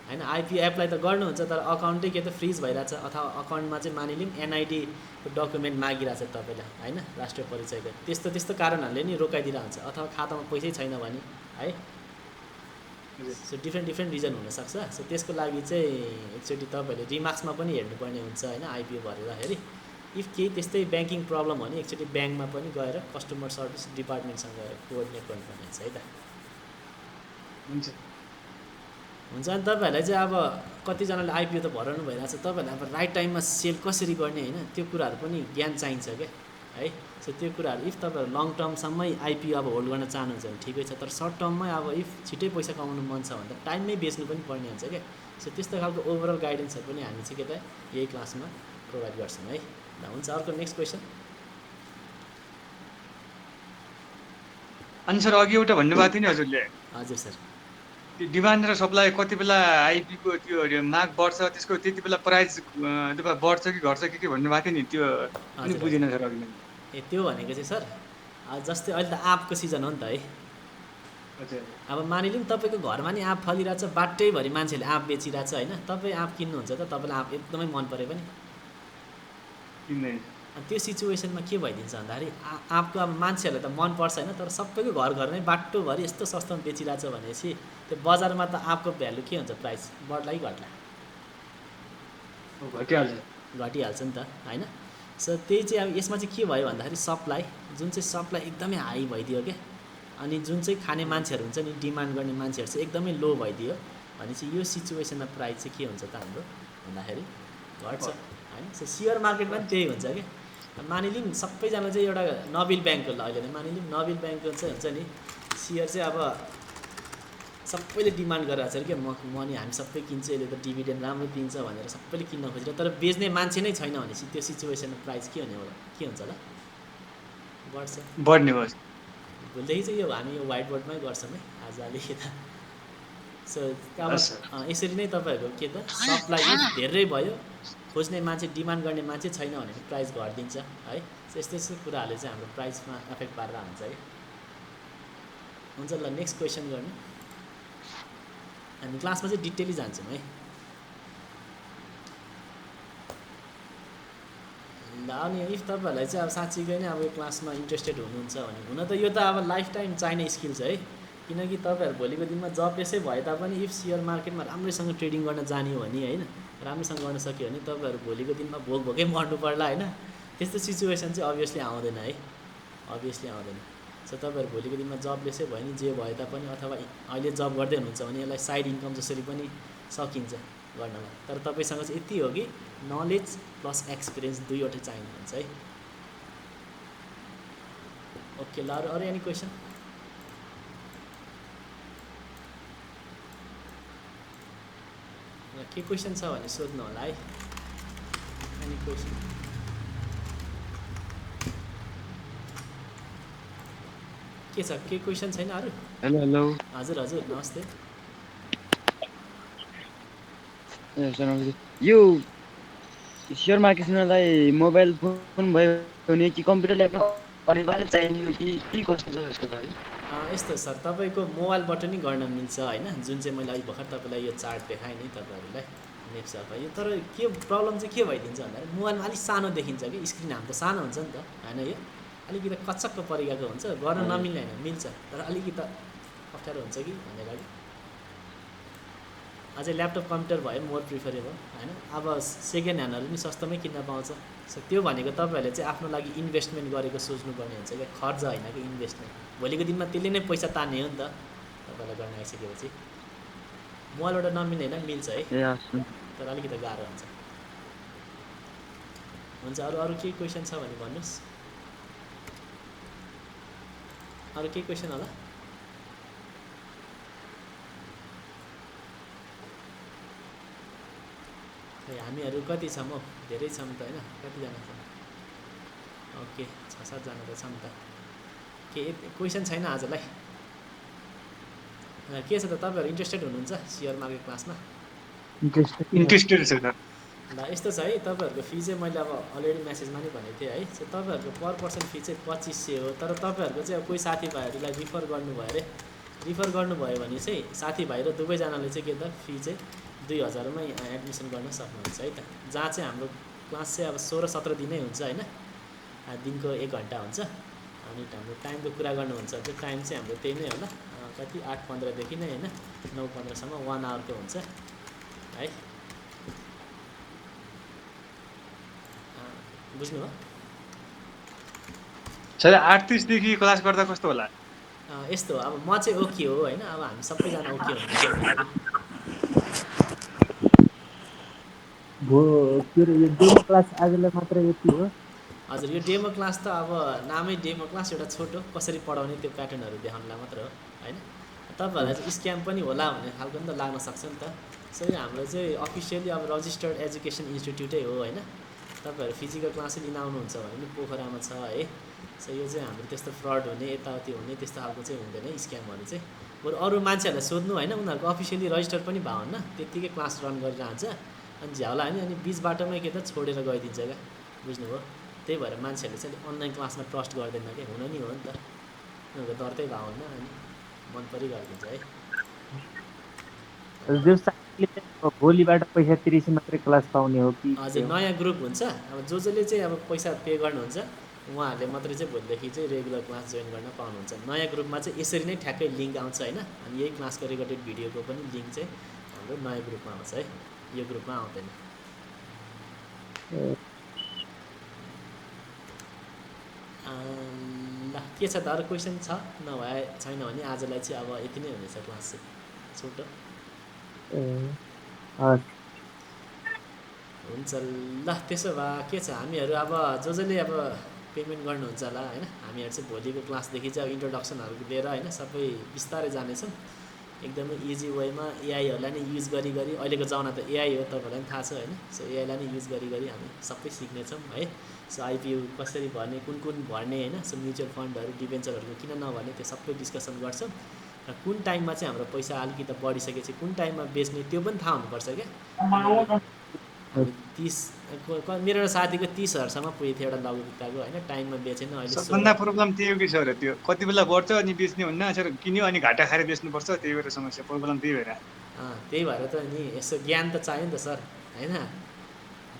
होइन। आइपिओ एप्लाई त गर्नुहुन्छ तर अकाउन्टै के त फ्रिज भइरहेछ, अथवा अकाउन्टमा चाहिँ मानिलिउँ एनआइडीको डकुमेन्ट मागिरहेछ तपाईँलाई होइन, राष्ट्रिय परिचयको। त्यस्तो कारणहरूले नि रोकाइदिरहेको हुन्छ, अथवा खातामा पैसै छैन भने है। सो डिफ्रेन्ट रिजन हुनसक्छ। सो त्यसको लागि चाहिँ एकचोटि तपाईँहरूले रिमार्क्समा पनि हेर्नुपर्ने हुन्छ होइन। आइपिओ भर्दाखेरि इफ केही त्यस्तै ब्याङ्किङ प्रब्लम हो भने एकचोटि ब्याङ्कमा पनि गएर कस्टमर सर्भिस डिपार्टमेन्टसँग गएर कोअर्डिनेट गर्नुपर्ने हुन्छ है त। हुन्छ अनि तपाईँहरूलाई चाहिँ अब कतिजनाले आइपिओ त भराउनु भइरहेको छ, तपाईँहरूलाई अब राइट टाइममा सेल कसरी गर्ने होइन त्यो कुराहरू पनि ज्ञान चाहिन्छ क्या है। सो त्यो कुराहरू इफ तपाईँहरू लङ टर्मसम्मै आइपिओ अब होल्ड गर्न चाहनुहुन्छ भने ठिकै छ, तर सर्ट टर्ममै अब इफ छिटै पैसा कमाउनु मन छ भने त टाइममै बेच्नु पनि पर्ने हुन्छ क्या। सो त्यस्तो खालको ओभरअल गाइडेन्सहरू पनि हामी चाहिँ के त यही क्लासमा प्रोभाइड गर्छौँ है। ल हुन्छ, अर्को नेक्स्ट क्वेसन। आन्सर अघि एउटा भन्नुभएको थियो नि हजुरले, हजुर सर, त्यो डिमान्ड र सप्लाई कति बेला आइपीको त्यो माग बढ्छ, त्यसको त्यति बेला प्राइस बढ्छ कि घट्छ के भन्नुभएको थियो नि, त्यो पनि बुझेन सर अघि। त्यो भनेको चाहिँ सर जस्तै अहिले त आँपको सिजन हो नि त है। हजुर, अब मानिलिउँ तपाईँको घरमा नि आँप फलिरहेछ, बाटैभरि मान्छेले आँप बेचिरहेछ होइन, तपाईँ आँप किन्नुहुन्छ त तपाईँलाई आँप एकदमै मन परे पनि किन्दैन। अनि त्यो सिचुएसनमा के भइदिन्छ भन्दाखेरि आँपको अब मान्छेहरूलाई त मन पर्छ होइन, तर सबैको घरमै बाटोभरि यस्तो सस्तोमा बेचिरहेछ भनेपछि त्यो बजारमा त आँपको भ्यालु के हुन्छ, प्राइस बढ्ला कि घट्ला? घटिहाल्छ नि त होइन। सो त्यही चाहिँ अब यसमा चाहिँ के भयो भन्दाखेरि सप्लाई जुन चाहिँ सप्लाई एकदमै हाई भइदियो क्या, अनि जुन चाहिँ खाने मान्छेहरू हुन्छ नि डिमान्ड गर्ने मान्छेहरू चाहिँ एकदमै लो भइदियो भनेपछि यो सिचुएसनमा प्राइस चाहिँ के हुन्छ त हाम्रो भन्दाखेरि घट्छ होइन। सो सेयर मार्केटमा पनि त्यही हुन्छ कि मानिलिउँ सबैजना चाहिँ एउटा नबिल ब्याङ्कको ल अहिले मानिलिउँ नबिल ब्याङ्कको चाहिँ हुन्छ नि सेयर चाहिँ अब सबैले डिमान्ड गरिरहेको छ कि मनी हामी सबै किन्छ यसले त डिभिडेन्ड राम्रो दिन्छ भनेर सबैले किन्न खोजिरहेको तर बेच्ने मान्छे नै छैन भनेपछि त्यो सिचुएसनमा प्राइस के हुने होला के हुन्छ ल बढ्छ बढ्ने भयो। भोलिदेखि चाहिँ यो हामी यो व्हाइट बोर्डमै गर्छौँ है आज अलिकति। सो अब यसरी नै तपाईँहरूको के त सप्लाई धेरै भयो खोज्ने मान्छे डिमान्ड गर्ने मान्छे छैन भने प्राइस घटिदिन्छ है। यस्तो यस्तो कुराहरूले चाहिँ हाम्रो प्राइसमा एफेक्ट पारेर हुन्छ है। हुन्छ ल नेक्स्ट क्वेसन गर्ने हामी क्लासमा चाहिँ डिटेली जान्छौँ है। ल अनि इफ तपाईँहरूलाई चाहिँ अब साँच्चीकै नै अब यो क्लासमा इन्ट्रेस्टेड हुनुहुन्छ भने हुन त यो त अब लाइफ टाइम चाहिने स्किल छ है किनकि तपाईँहरू भोलिको दिनमा जबलेसै भए तापनि इफ सेयर मार्केटमा राम्रैसँग ट्रेडिङ गर्न जाने हो भने होइन राम्रैसँग गर्न सक्यो भने तपाईँहरू भोलिको दिनमा भोकै मर्नु पर्ला होइन त्यस्तो सिचुएसन चाहिँ अभियसली आउँदैन है अभियसली आउँदैन। सो तपाईँहरू भोलिको दिनमा जबलेसै भयो नि जे भए तापनि अथवा अहिले जब गर्दै हुनुहुन्छ भने यसलाई साइड इन्कम जसरी पनि सकिन्छ गर्नमा तर तपाईँसँग चाहिँ यति हो कि नलेज प्लस एक्सपिरियन्स दुईवटै चाहिने हुन्छ है। ओके ल अरू एनी क्वेसन के क्वेसन छ भने सोध्नु होला है एनी क्वेसन के छ के क्वेसन छैन अरू? हेलो हेलो हजुर हजुर नमस्ते। यो सेयर मार्केटलाई मोबाइल फोन भयो भने कि कम्प्युटर ल्यापटप अनिवार्य चाहिने कि के कस्तो छ यसको लागि? यस्तो सर तपाईँको मोबाइलबाट नि गर्न मिल्छ होइन जुन चाहिँ मैले अहिले भर्खर तपाईँलाई यो चार्ट देखाएँ नि तपाईँहरूलाई नेक्स्ट यो तर के प्रब्लम चाहिँ के भइदिन्छ भन्दाखेरि मोबाइलमा अलिक सानो देखिन्छ कि स्क्रिन हाम्रो त सानो हुन्छ नि त होइन यो अलिकति कच्चक्क परिगएको हुन्छ गर्न नमिल्ने होइन मिल्छ तर अलिकति अप्ठ्यारो हुन्छ कि भन्ने लागि अझै ल्यापटप कम्प्युटर भयो मोर प्रिफरेबल होइन। अब सेकेन्ड ह्यान्डहरू पनि सस्तोमै किन्न पाउँछ। सो त्यो भनेको तपाईँहरूले चाहिँ आफ्नो लागि इन्भेस्टमेन्ट गरेको सोच्नुपर्ने हुन्छ क्या खर्च होइन कि इन्भेस्टमेन्ट भोलिको दिनमा त्यसले नै पैसा तान्ने हो नि त तपाईँलाई गर्न आइसकेपछि मोबाइलबाट नमिल्ने होइन मिल्छ है तर अलिकति गाह्रो हुन्छ। हुन्छ अरू अरू केही क्वेसन छ भने भन्नुहोस् अरू केही क्वेसन होला? हामीहरू कति छौँ हौ धेरै छौँ त होइन कतिजना छौँ? ओके 6-7 जना त छौँ त के क्वेसन छैन आजलाई? के छ त तपाईँहरू इन्ट्रेस्टेड हुनुहुन्छ सेयर मार्केट क्लासमा? इन्ट्रेस्टेड छ सर। ल यस्तो छ है तपाईँहरूको फी चाहिँ मैले अब अलरेडी मेसेजमा नि भनेको थिएँ है। सो तपाईँहरूको पर पर्सन फी चाहिँ 2500 हो तर तपाईँहरूको चाहिँ अब कोही साथीभाइहरूलाई रिफर गर्नुभयो अरे रिफर गर्नुभयो भने चाहिँ साथीभाइ र दुवैजनाले चाहिँ के त फी चाहिँ 2000मै एडमिसन गर्न सक्नुहुन्छ है त जहाँ चाहिँ हाम्रो क्लास चाहिँ अब 16-17 दिनै हुन्छ होइन दिनको 1 घन्टा हुन्छ अनि हाम्रो टाइमको कुरा गर्नुहुन्छ त्यो टाइम चाहिँ हाम्रो त्यही नै होला कति 8:15देखि नै होइन 9:15सम्म 1 आवरको हुन्छ है बुझ्नुभयो? सर 38 देखि क्लास गर्दा कस्तो होला? यस्तो अब म चाहिँ ओके हो होइन अब हामी सबैजना ओके हुन्छ के अरे यो डेमो क्लास आजलाई मात्र यति हो? हजुर यो डेमो क्लास त अब नामै डेमो क्लास एउटा छोटो कसरी पढाउने त्यो प्याटर्नहरू देखाउनलाई मात्र हो होइन। तपाईँहरूलाई चाहिँ स्क्याम पनि होला भन्ने खालको नि त लाग्न सक्छ नि त। सो यो हाम्रो चाहिँ अफिसियली अब रजिस्टर्ड एजुकेसन इन्स्टिट्युटै हो होइन। तपाईँहरू फिजिकल क्लासै लिन आउनुहुन्छ भने पनि पोखरामा छ है। सो यो चाहिँ हाम्रो त्यस्तो फ्रड हुने यताउति हुने त्यस्तो खालको चाहिँ हुँदैन स्क्यामहरू चाहिँ। बरु अरू मान्छेहरूलाई सोध्नु होइन उनीहरूको अफिसियली रजिस्टर पनि भयो हुन्न त्यत्तिकै क्लास रन गरिरहन्छ अनि झ्याउला होइन अनि बिच बाटोमै के त छोडेर गइदिन्छ क्या बुझ्नुभयो? त्यही भएर मान्छेहरूले चाहिँ अनलाइन क्लासमा ट्रस्ट गर्दैन कि हुन नि हो नि त उनीहरूको डरतै भए हुन्न अनि मन परि गरिदिन्छ है। जो साथीले चाहिँ भोलिबाट पैसा तिरेपछि मात्रै क्लास पाउने हो कि? हजुर नयाँ ग्रुप हुन्छ अब जसले चाहिँ अब पैसा पे गर्नुहुन्छ उहाँहरूले मात्रै चाहिँ भोलिदेखि चाहिँ रेगुलर क्लास जोइन गर्न पाउनुहुन्छ। नयाँ ग्रुपमा चाहिँ यसरी नै ठ्याक्कै लिङ्क आउँछ होइन अनि यही क्लासको रेकर्डेड भिडियोको पनि लिङ्क चाहिँ हाम्रो नयाँ ग्रुपमा आउँछ है यो ग्रुपमा आउँदैन। ल के छ त अरू क्वेसन छ? नभए छैन भने आजलाई चाहिँ अब यति नै हुनेछ क्लास चाहिँ छोटो। ए हस् हुन्छ ल, त्यसो भए के छ हामीहरू अब जसले अब पेमेन्ट गर्नुहुन्छ होला होइन, हामीहरू चाहिँ भोलिको क्लासदेखि चाहिँ अब इन्ट्रोडक्सनहरू लिएर होइन सबै बिस्तारै जानेछौँ एकदमै इजी वेमा। एआईहरूलाई नै युज गरी गरी, अहिलेको जमाना त एआई हो तपाईँहरूलाई पनि थाहा छ होइन, सो एआईलाई नै युज गरी गरी हामी सबै सिक्नेछौँ है। सो आइपिओ कसरी भर्ने, कुन भर्ने होइन, सो म्युचुअल फन्डहरू डिभेन्चरहरूको किन नभर्ने त्यो सबै डिस्कसन गर्छौँ। र कुन टाइममा चाहिँ हाम्रो पैसा अलिकति बढिसकेपछि कुन टाइममा बेच्ने त्यो पनि थाहा हुनुपर्छ क्या। हामी 30 मेरो एउटा साथीको 30,000सम्म पुगेको थियो एउटा लघु वित्तको होइन, टाइममा बेचेन अहिले सबभन्दा प्रब्लम त्यही हो कि सर, त्यो कति बेला बढ्छ अनि बेच्ने हुन्न सर, किन्यो अनि घाटा खाएर बेच्नुपर्छ, त्यही भएर समस्या प्रब्लम त्यही भएर। त्यही भएर त नि यसो ज्ञान त चाहियो नि त सर होइन,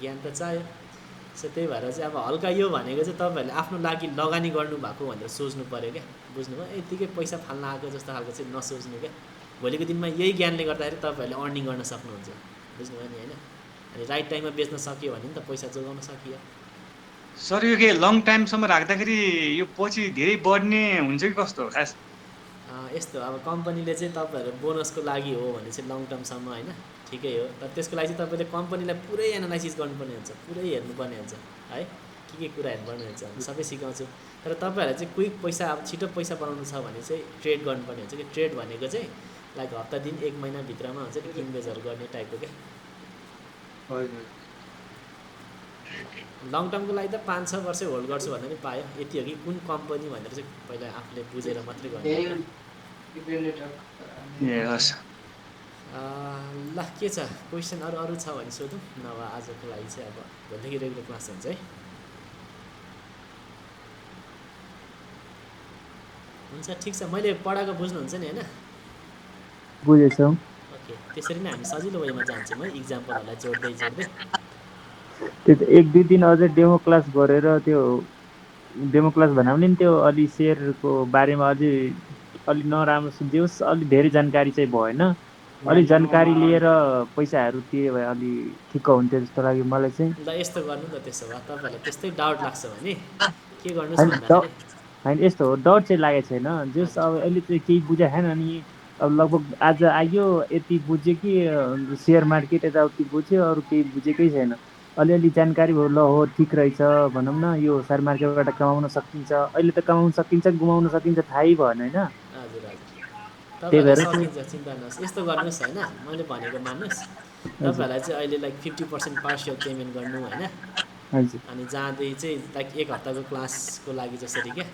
ज्ञान त चाहियो। सो त्यही भएर चाहिँ अब हल्का यो भनेको चाहिँ तपाईँहरूले आफ्नो लागि लगानी गर्नुभएको भनेर सोच्नु पऱ्यो क्या, बुझ्नुभयो? यत्तिकै पैसा फाल्न आएको जस्तो खालको चाहिँ नसोच्नु क्या। भोलिको दिनमा यही ज्ञानले गर्दाखेरि तपाईँहरूले अर्निङ गर्न सक्नुहुन्छ, बुझ्नुभयो नि होइन। अनि राइट टाइममा बेच्न सक्यो भने नि त पैसा जोगाउन सकियो। सर यो के लङ टाइमसम्म राख्दाखेरि यो पछि धेरै बढ्ने हुन्छ कि कस्तो हो खास? यस्तो अब कम्पनीले चाहिँ तपाईँहरू बोनसको लागि हो भने चाहिँ लङ टर्मसम्म होइन ठिकै हो, तर त्यसको लागि चाहिँ तपाईँले कम्पनीलाई पुरै एनालाइसिस गर्नुपर्ने हुन्छ, पुरै हेर्नुपर्ने हुन्छ है, के कुरा हेर्नुपर्ने हुन्छ, हामी सबै सिकाउँछु। तर तपाईँहरूलाई चाहिँ क्विक पैसा अब छिटो पैसा बनाउनु छ भने चाहिँ ट्रेड गर्नुपर्ने हुन्छ कि। ट्रेड भनेको चाहिँ लाइक हप्ता दिन 1 महिनाभित्रमा हुन्छ नि किनबेचहरू गर्ने टाइपको क्या। लङ टर्मको लागि त 5-6 वर्ष होल्ड गर्छु भन्दा पनि पायो। यति हो कि कुन कम्पनी भनेर चाहिँ पहिला आफूले बुझेर मात्रै गर्नु। ए हस्। ल के छ क्वेसन अरू छ भने सोधौँ, नभए आजको लागि चाहिँ अब भोलिदेखि रेगुलर क्लास हुन्छ है। हुन्छ ठिक छ, मैले पढाएको बुझ्नुहुन्छ नि होइन? बुझेछौँ। ओके, त्यसरी नै हामी सजिलो वेमा जान्छौँ है, इक्जाम्पलहरूलाई जोड्दै जोड्दै। त्यो त 1-2 दिन अझै डेमो क्लास गरेर त्यो डेमो क्लास भन्दा पनि त्यो अलि सेयरको बारेमा अझै अलि नराम्रो दियोस्, अलि धेरै जानकारी चाहिँ भएन। अलि जानकारी लिएर पैसाहरू तिरे भए अलि ठिक्क हुन्थ्यो जस्तो लाग्यो मलाई चाहिँ। ल यस्तो गर्नु न, त्यसो भए तपाईँहरूलाई त्यस्तै डाउट लाग्छ भने के गर्नुहोस् होइन भन्दाखेरि होइन यस्तो हो, डर चाहिँ लागेको छैन जस हजुर अब अहिले चाहिँ केही बुझाएको छैन अनि अब लगभग आज आयो यति बुझ्यो कि सेयर मार्केट यताउति बुझ्यो, अरू केही बुझेकै छैन। अलिअलि जानकारी भयो, ल हो ठिक रहेछ भनौँ न, यो सेयर मार्केटबाट कमाउन सकिन्छ, अहिले त कमाउन सकिन्छ गुमाउन सकिन्छ थाहै भएन होइन। हजुर हजुर, त्यही तपाईँहरूलाई भएर चाहिँ सकिन्छ, चिन्ता नहोस्। यस्तो गर्नुहोस् होइन, मैले भनेको मान्नुहोस्, हजुर तपाईँहरूलाई चाहिँ अहिले लाइक 50% पार्सियल पेमेन्ट गर्नु होइन, हजुर अनि जाँदै चाहिँ लाइक 1 हप्ताको क्लासको लागि जसरी क्या,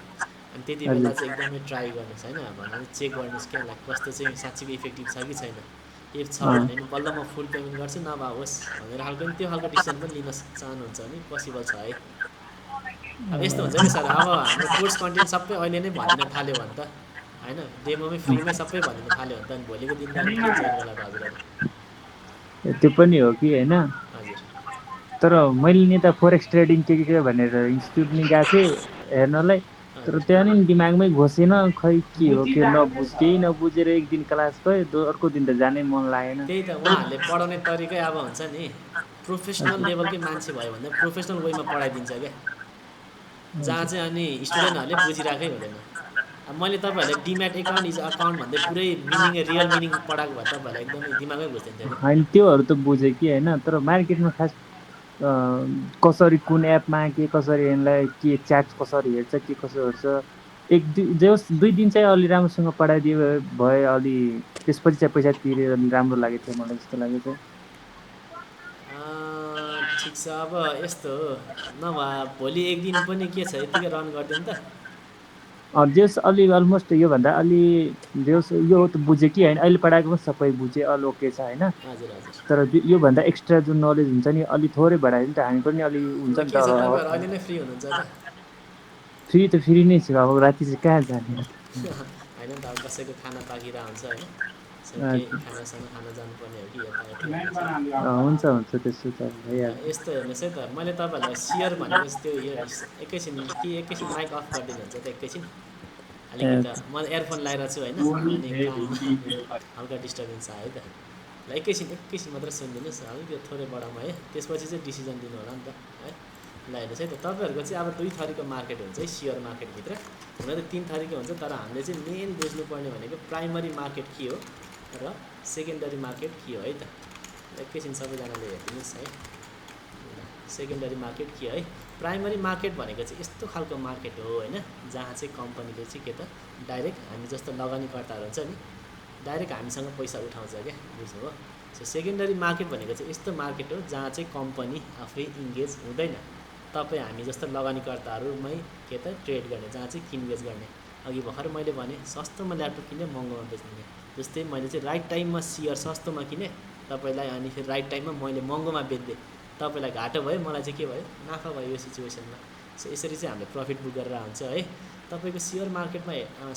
अनि त्यति बेला हजुर चाहिँ एकदमै ट्राई गर्नुहोस् होइन, भनेर चेक गर्नुहोस् क्या लाइक कस्तो चाहिँ साँच्चीको इफेक्टिभ छ कि छैन। इफ छ भने नि बल्ल म फुल पेमेन्ट गर्छु, नभए होस् भनेर खालको नि त्यो खालको डिसिजन पनि लिन चाहनुहुन्छ भने पोसिबल छ है। अब यस्तो हुन्छ नि सर, अब हाम्रो कोर्स कन्टेन्ट सबै अहिले नै भनिन थाल्यो भने त होइन, डेमोमै फ्रीमै सबै भनिन थाल्यो भने त अनि भोलिको दिनमा अनि के जोइन गर्ला त हजुरहरू। त्यो पनि हो कि होइन। हजुर तर मैले नि त फोरेक्स ट्रेडिङ के भनेर इन्स्टिट्युट नि गएको थिएँ हेर्नलाई, तर हजुर, त्यहाँ नि दिमागमै घोसेन, खै के हो के केही नबुझेर 1 दिन क्लास गयो, अर्को दिन त जानै मन लागेन। त्यही त उहाँहरूले पढाउने तरिकै अब हुन्छ नि प्रोफेसनल लेभलकै मान्छे भयो भने प्रोफेसनल वेमा पढाइदिन्छ क्या, जहाँ चाहिँ अनि स्टुडेन्टहरूले बुझिरहेकै हुँदैन। अब मैले तपाईँहरूलाई डिम्याट एकाउन्ट इज अकाउन्ट भन्दै पुरै मिनिङ रियल मिनिङ पढाएको भए तपाईँहरूलाई एकदमै दिमागमै घुस्दिन्थ्यो कि। होइन त्योहरू त बुझेँ कि होइन, तर मार्केटमा खास कसरी कुन एपमा के कसरी यसलाई के च्याट कसरी हेर्छ के कसो हेर्छ, 1-2 दिन चाहिँ अलि राम्रोसँग पढाइदियो भए अलि त्यसपछि चाहिँ पैसा तिरेर अलि राम्रो लागेको थियो मलाई जस्तो लाग्यो चाहिँ। ठिक छ, अब यस्तो हो, नभए भोलि 1 दिन पनि के छ यत्तिकै रन गरिदिउँ त। जेस अलि अलमोस्ट योभन्दा अलि जेस यो त बुझेँ कि होइन, अहिले पढाएको पनि सबै बुझेँ, अल ओके छ होइन। हजुर हजुर, तर योभन्दा एक्स्ट्रा जुन नलेज हुन्छ नि अलि थोरै बढायो भने त हामी पनि अलि हुन्छ ल नि के छ तपाईँहरू त। अहिले नै फ्री हुनुहुन्छ त? फ्री नै छु, अब राति चाहिँ कहाँ जाने। होइन नि त, अब कसैको खाना पाकिरहेको हुन्छ होइन, सो केही हजुर। खानासाना खान जानुपर्ने हो कि यतायति भने चाहिँ। हुन्छ हुन्छ त्यसो त भइहाल्छ। यस्तो हेर्नुहोस् है त, मैले तपाईँहरूलाई सेयर भनेको चाहिँ त्यो एकैछिन कि एकैछिन माइक अफ गरिदिनुहुन्छ त एकैछिन, अलिकति म एयरफोन लगाएर छु होइन, अनि कानमा हल्का डिस्टर्बेन्स आयो है त। ल एकैछिन मात्र सुनिदिनुहोस्, अलिकति थोरै बढाउँ है, त्यसपछि चाहिँ डिसिजन दिनु होला नि त है। ल हेर्नुहोस् है त तपाईँहरूको चाहिँ अब दुई थरीको मार्केट हुन्छ है सेयर मार्केटभित्र हुन त तीन थरीको हुन्छ तर हामीले चाहिँ मेन बुझ्नुपर्ने भनेको प्राइमरी मार्केट के हो र सेकेन्डरी मार्केट के हो है त एकैछिन सबैजनाले हेरिदिनुहोस् है सेकेन्डरी मार्केट के है प्राइमरी मार्केट भनेको चाहिँ यस्तो खालको मार्केट हो होइन जहाँ चाहिँ कम्पनीले चाहिँ के त डाइरेक्ट हामी जस्तो लगानीकर्ताहरू हुन्छ नि डाइरेक्ट हामीसँग पैसा उठाउँछ क्या बुझ्नुभयो सो सेकेन्डरी मार्केट भनेको चाहिँ यस्तो मार्केट हो जहाँ चाहिँ कम्पनी आफै इन्गेज हुँदैन तपाईँ हामी जस्तो लगानीकर्ताहरूमै के त ट्रेड गर्ने जहाँ चाहिँ किनबेच गर्ने अघि भर्खर मैले भने सस्तोमा ल्यापटप किने महँगोमा बेच्ने जस्तै मैले चाहिँ राइट टाइममा सेयर सस्तोमा किनेँ तपाईँलाई अनि फेरि राइट टाइममा मैले महँगोमा बेच्दिएँ तपाईँलाई घाटा भयो मलाई चाहिँ के भयो नाफा भयो यो सिचुएसनमा सो यसरी चाहिँ हामीले प्रफिट बुक गरेर हुन्छ है तपाईँको सेयर मार्केटमा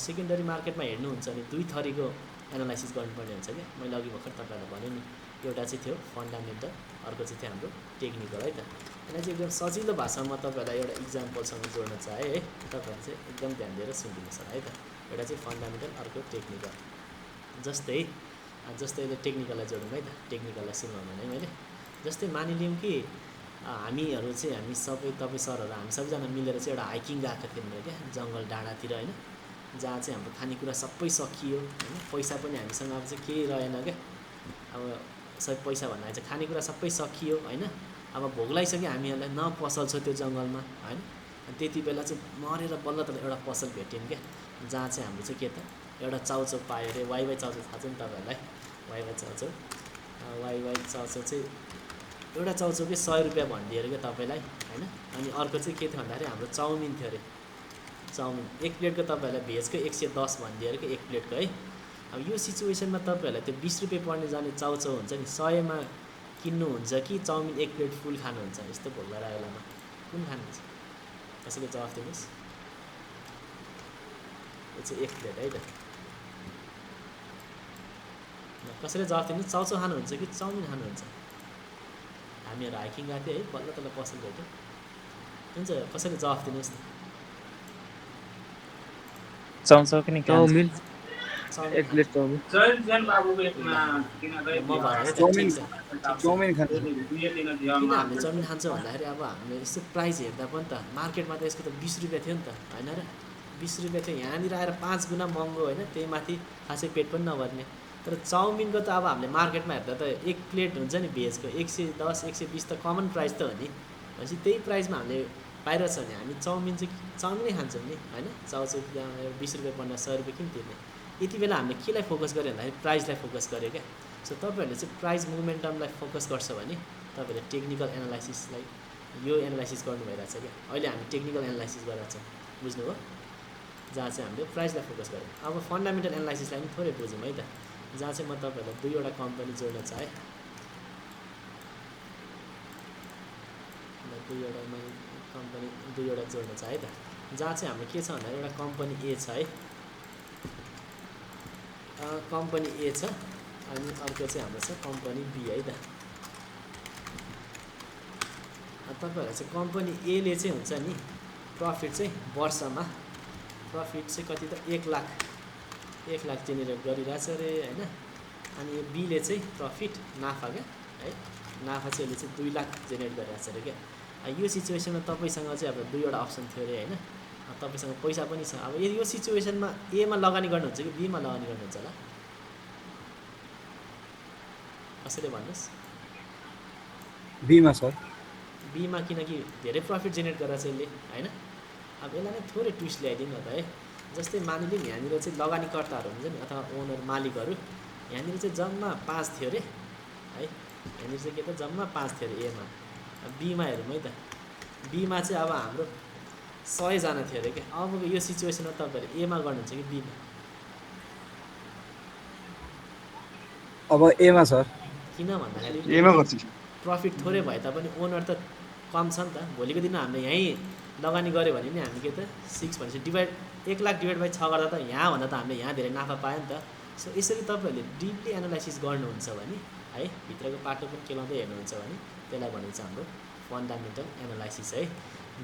सेकेन्डरी मार्केटमा हेर्नुहुन्छ भने दुई थरीको एनालाइसिस गर्नुपर्ने हुन्छ क्या मैले अघि भर्खर तपाईँहरूलाई भने नि एउटा चाहिँ थियो फन्डामेन्टल अर्को चाहिँ थियो हाम्रो टेक्निकल है त यसलाई चाहिँ एकदम सजिलो भाषामा तपाईँहरूलाई एउटा इक्जाम्पलसँग जोड्न चाहे है तपाईँहरूले चाहिँ एकदम ध्यान दिएर सुनिदिनुहोस् है त एउटा चाहिँ फन्डामेन्टल अर्को टेक्निकल जस्तै अहिले टेक्निकललाई जोडौँ है त टेक्निकललाई सुनाउँ भने मैले जस्तै मानिलिउँ कि हामीहरू चाहिँ हामी सबै तपाईँ सरहरू हामी सबैजना मिलेर चाहिँ एउटा हाइकिङ गएको थियौँ क्या जङ्गल डाँडातिर होइन जहाँ चाहिँ हाम्रो खानेकुरा सबै सकियो होइन पैसा पनि हामीसँग अब चाहिँ केही रहेन क्या अब सबै पैसा भन्दा चाहिँ खानेकुरा सबै सकियो होइन अब भोक लागिसक्यो हामीहरूलाई न पसल छ त्यो जङ्गलमा होइन त्यति बेला चाहिँ मरेर बल्ल त एउटा पसल भेट्यौँ क्या जहाँ चाहिँ हाम्रो चाहिँ के त एउटा चाउचाउ पायो अरे वाइवाई चाउचाउ थाहा छ नि तपाईँहरूलाई वाइवाई चाउचाउ चाहिँ एउटा चाउचाउकै 100 रुपियाँ भनिदियो अरे क्या तपाईँलाई होइन अनि अर्को चाहिँ के थियो भन्दाखेरि हाम्रो चाउमिन थियो अरे चाउमिन एक प्लेटको तपाईँहरूलाई भेजको 110 भनिदियो अरे क्या एक प्लेटको है अब यो सिचुएसनमा तपाईँहरूलाई त्यो 20 रुपियाँ पर्ने जाने चाउचाउ हुन्छ नि 100मा किन्नुहुन्छ कि चाउमिन एक प्लेट फुल खानुहुन्छ यस्तो भोक लागेको बेलामा कुन खानुहुन्छ कसैले जवाफ दिनुहोस् यो चाहिँ एक प्लेट है त कसैले जवाफ दिनुहोस् चाउचाउ खानुहुन्छ कि चाउमिन खानुहुन्छ हामीहरू हाइकिङ गएको थियो है बल्ल तल्ल पसल भेट्यो हुन्छ कसैले जवाफ दिनुहोस् न चाउचाउ पनि चाउमिन चाउमिन एक प्लेट चाउमिन म भएर है त ठिक छ चाउमिन खान्छ किन हामीले चाउमिन खान्छ भन्दाखेरि अब हामीले यस्तो प्राइस हेर्दा पनि त मार्केटमा त यसको त 20 रुपियाँ थियो नि त होइन र 20 रुपियाँ थियो यहाँनिर आएर 5 गुणा महँगो होइन त्यही माथि खासै पेट पनि नभर्ने तर चाउमिनको त अब हामीले मार्केटमा हेर्दा त एक प्लेट हुन्छ नि भेजको 110 120 त कमन प्राइस त हो नि भनेपछि त्यही प्राइसमा हामीले बाहिर छ भने हामी चाउमिनै खान्छौँ नि होइन चाउचाउ 20 रुपियाँ पर्ने 100 रुपियाँ किन तिर्ने यति बेला हामीले केलाई फोकस गऱ्यो भन्दाखेरि प्राइसलाई फोकस गऱ्यो क्या सो तपाईँहरूले चाहिँ प्राइस मोमेन्टमलाई फोकस गर्छ भने तपाईँहरूले टेक्निकल एनालाइसिसलाई यो एनालाइसिस गर्नु भइरहेछ क्या अहिले हामी टेक्निकल एनालाइसिस गरेर छौँ बुझ्नुभयो जहाँ चाहिँ हामीले प्राइसलाई फोकस गऱ्यौँ अब फन्डामेन्टल एनालाइसिसलाई पनि थोरै बुझौँ है त जहाँ चाहिँ म तपाईँहरूलाई दुईवटा कम्पनी जोड्न चाहेँ दुईवटा जोड्न चाहेँ त जहाँ चाहिँ हाम्रो के छ भन्दा एउटा कम्पनी ए छ है कम्पनी ए छ अनि अर्को चाहिँ हाम्रो छ कम्पनी बी है त तपाईँहरूलाई चाहिँ कम्पनी एले चाहिँ हुन्छ नि प्रफिट चाहिँ वर्षमा प्रफिट चाहिँ कति त 1 लाख जेनेरेट गरिरहेछ अरे होइन अनि यो बीले चाहिँ प्रफिट नाफा क्या है नाफा चाहिँ यसले चाहिँ 2 लाख जेनेरेट गरिरहेछ अरे क्या यो सिचुएसनमा तपाईँसँग चाहिँ अब दुईवटा अप्सन थियो अरे होइन तपाईँसँग पैसा पनि छ अब यो सिचुएसनमा एमा लगानी गर्नुहुन्छ कि बीमा लगानी गर्नुहुन्छ होला कसैले भन्नुहोस् बीमा सर बीमा किनकि धेरै प्रफिट जेनेरेट गरेर चाहिँ यसले होइन अब यसलाई नै थोरै ट्विस्ट ल्याइदिउँ न त है जस्तै मानिलिउँ यहाँनिर चाहिँ लगानीकर्ताहरू हुन्छ नि अथवा ओनर मालिकहरू यहाँनिर चाहिँ जम्मा 5 थियो अरे है यहाँनिर चाहिँ के त जम्मा 5 थियो अरे एमा बीमा हेरौँ है त बीमा चाहिँ अब हाम्रो 100 जना थियो अरे क्या अबको यो सिचुएसनमा तपाईँहरू एमा गर्नुहुन्छ कि बीमा अब एमा सर किन भन्दाखेरि एमा गर्छु प्रफिट थोरै भए तापनि ओनर त कम छ नि त भोलिको दिनमा हामीले यहीँ लगानी गऱ्यो भने नि हामी के त 6 भनेपछि 1 लाख डिभाइड बाई 6 गर्दा त यहाँभन्दा त हामीले यहाँ धेरै नाफा पायो नि त सो यसरी तपाईँहरूले डिपली एनालाइसिस गर्नुहुन्छ भने है भित्रको पाटो पनि केलाउँदै हेर्नुहुन्छ भने त्यसलाई भनिन्छ हाम्रो फन्डामेन्टल एनालाइसिस है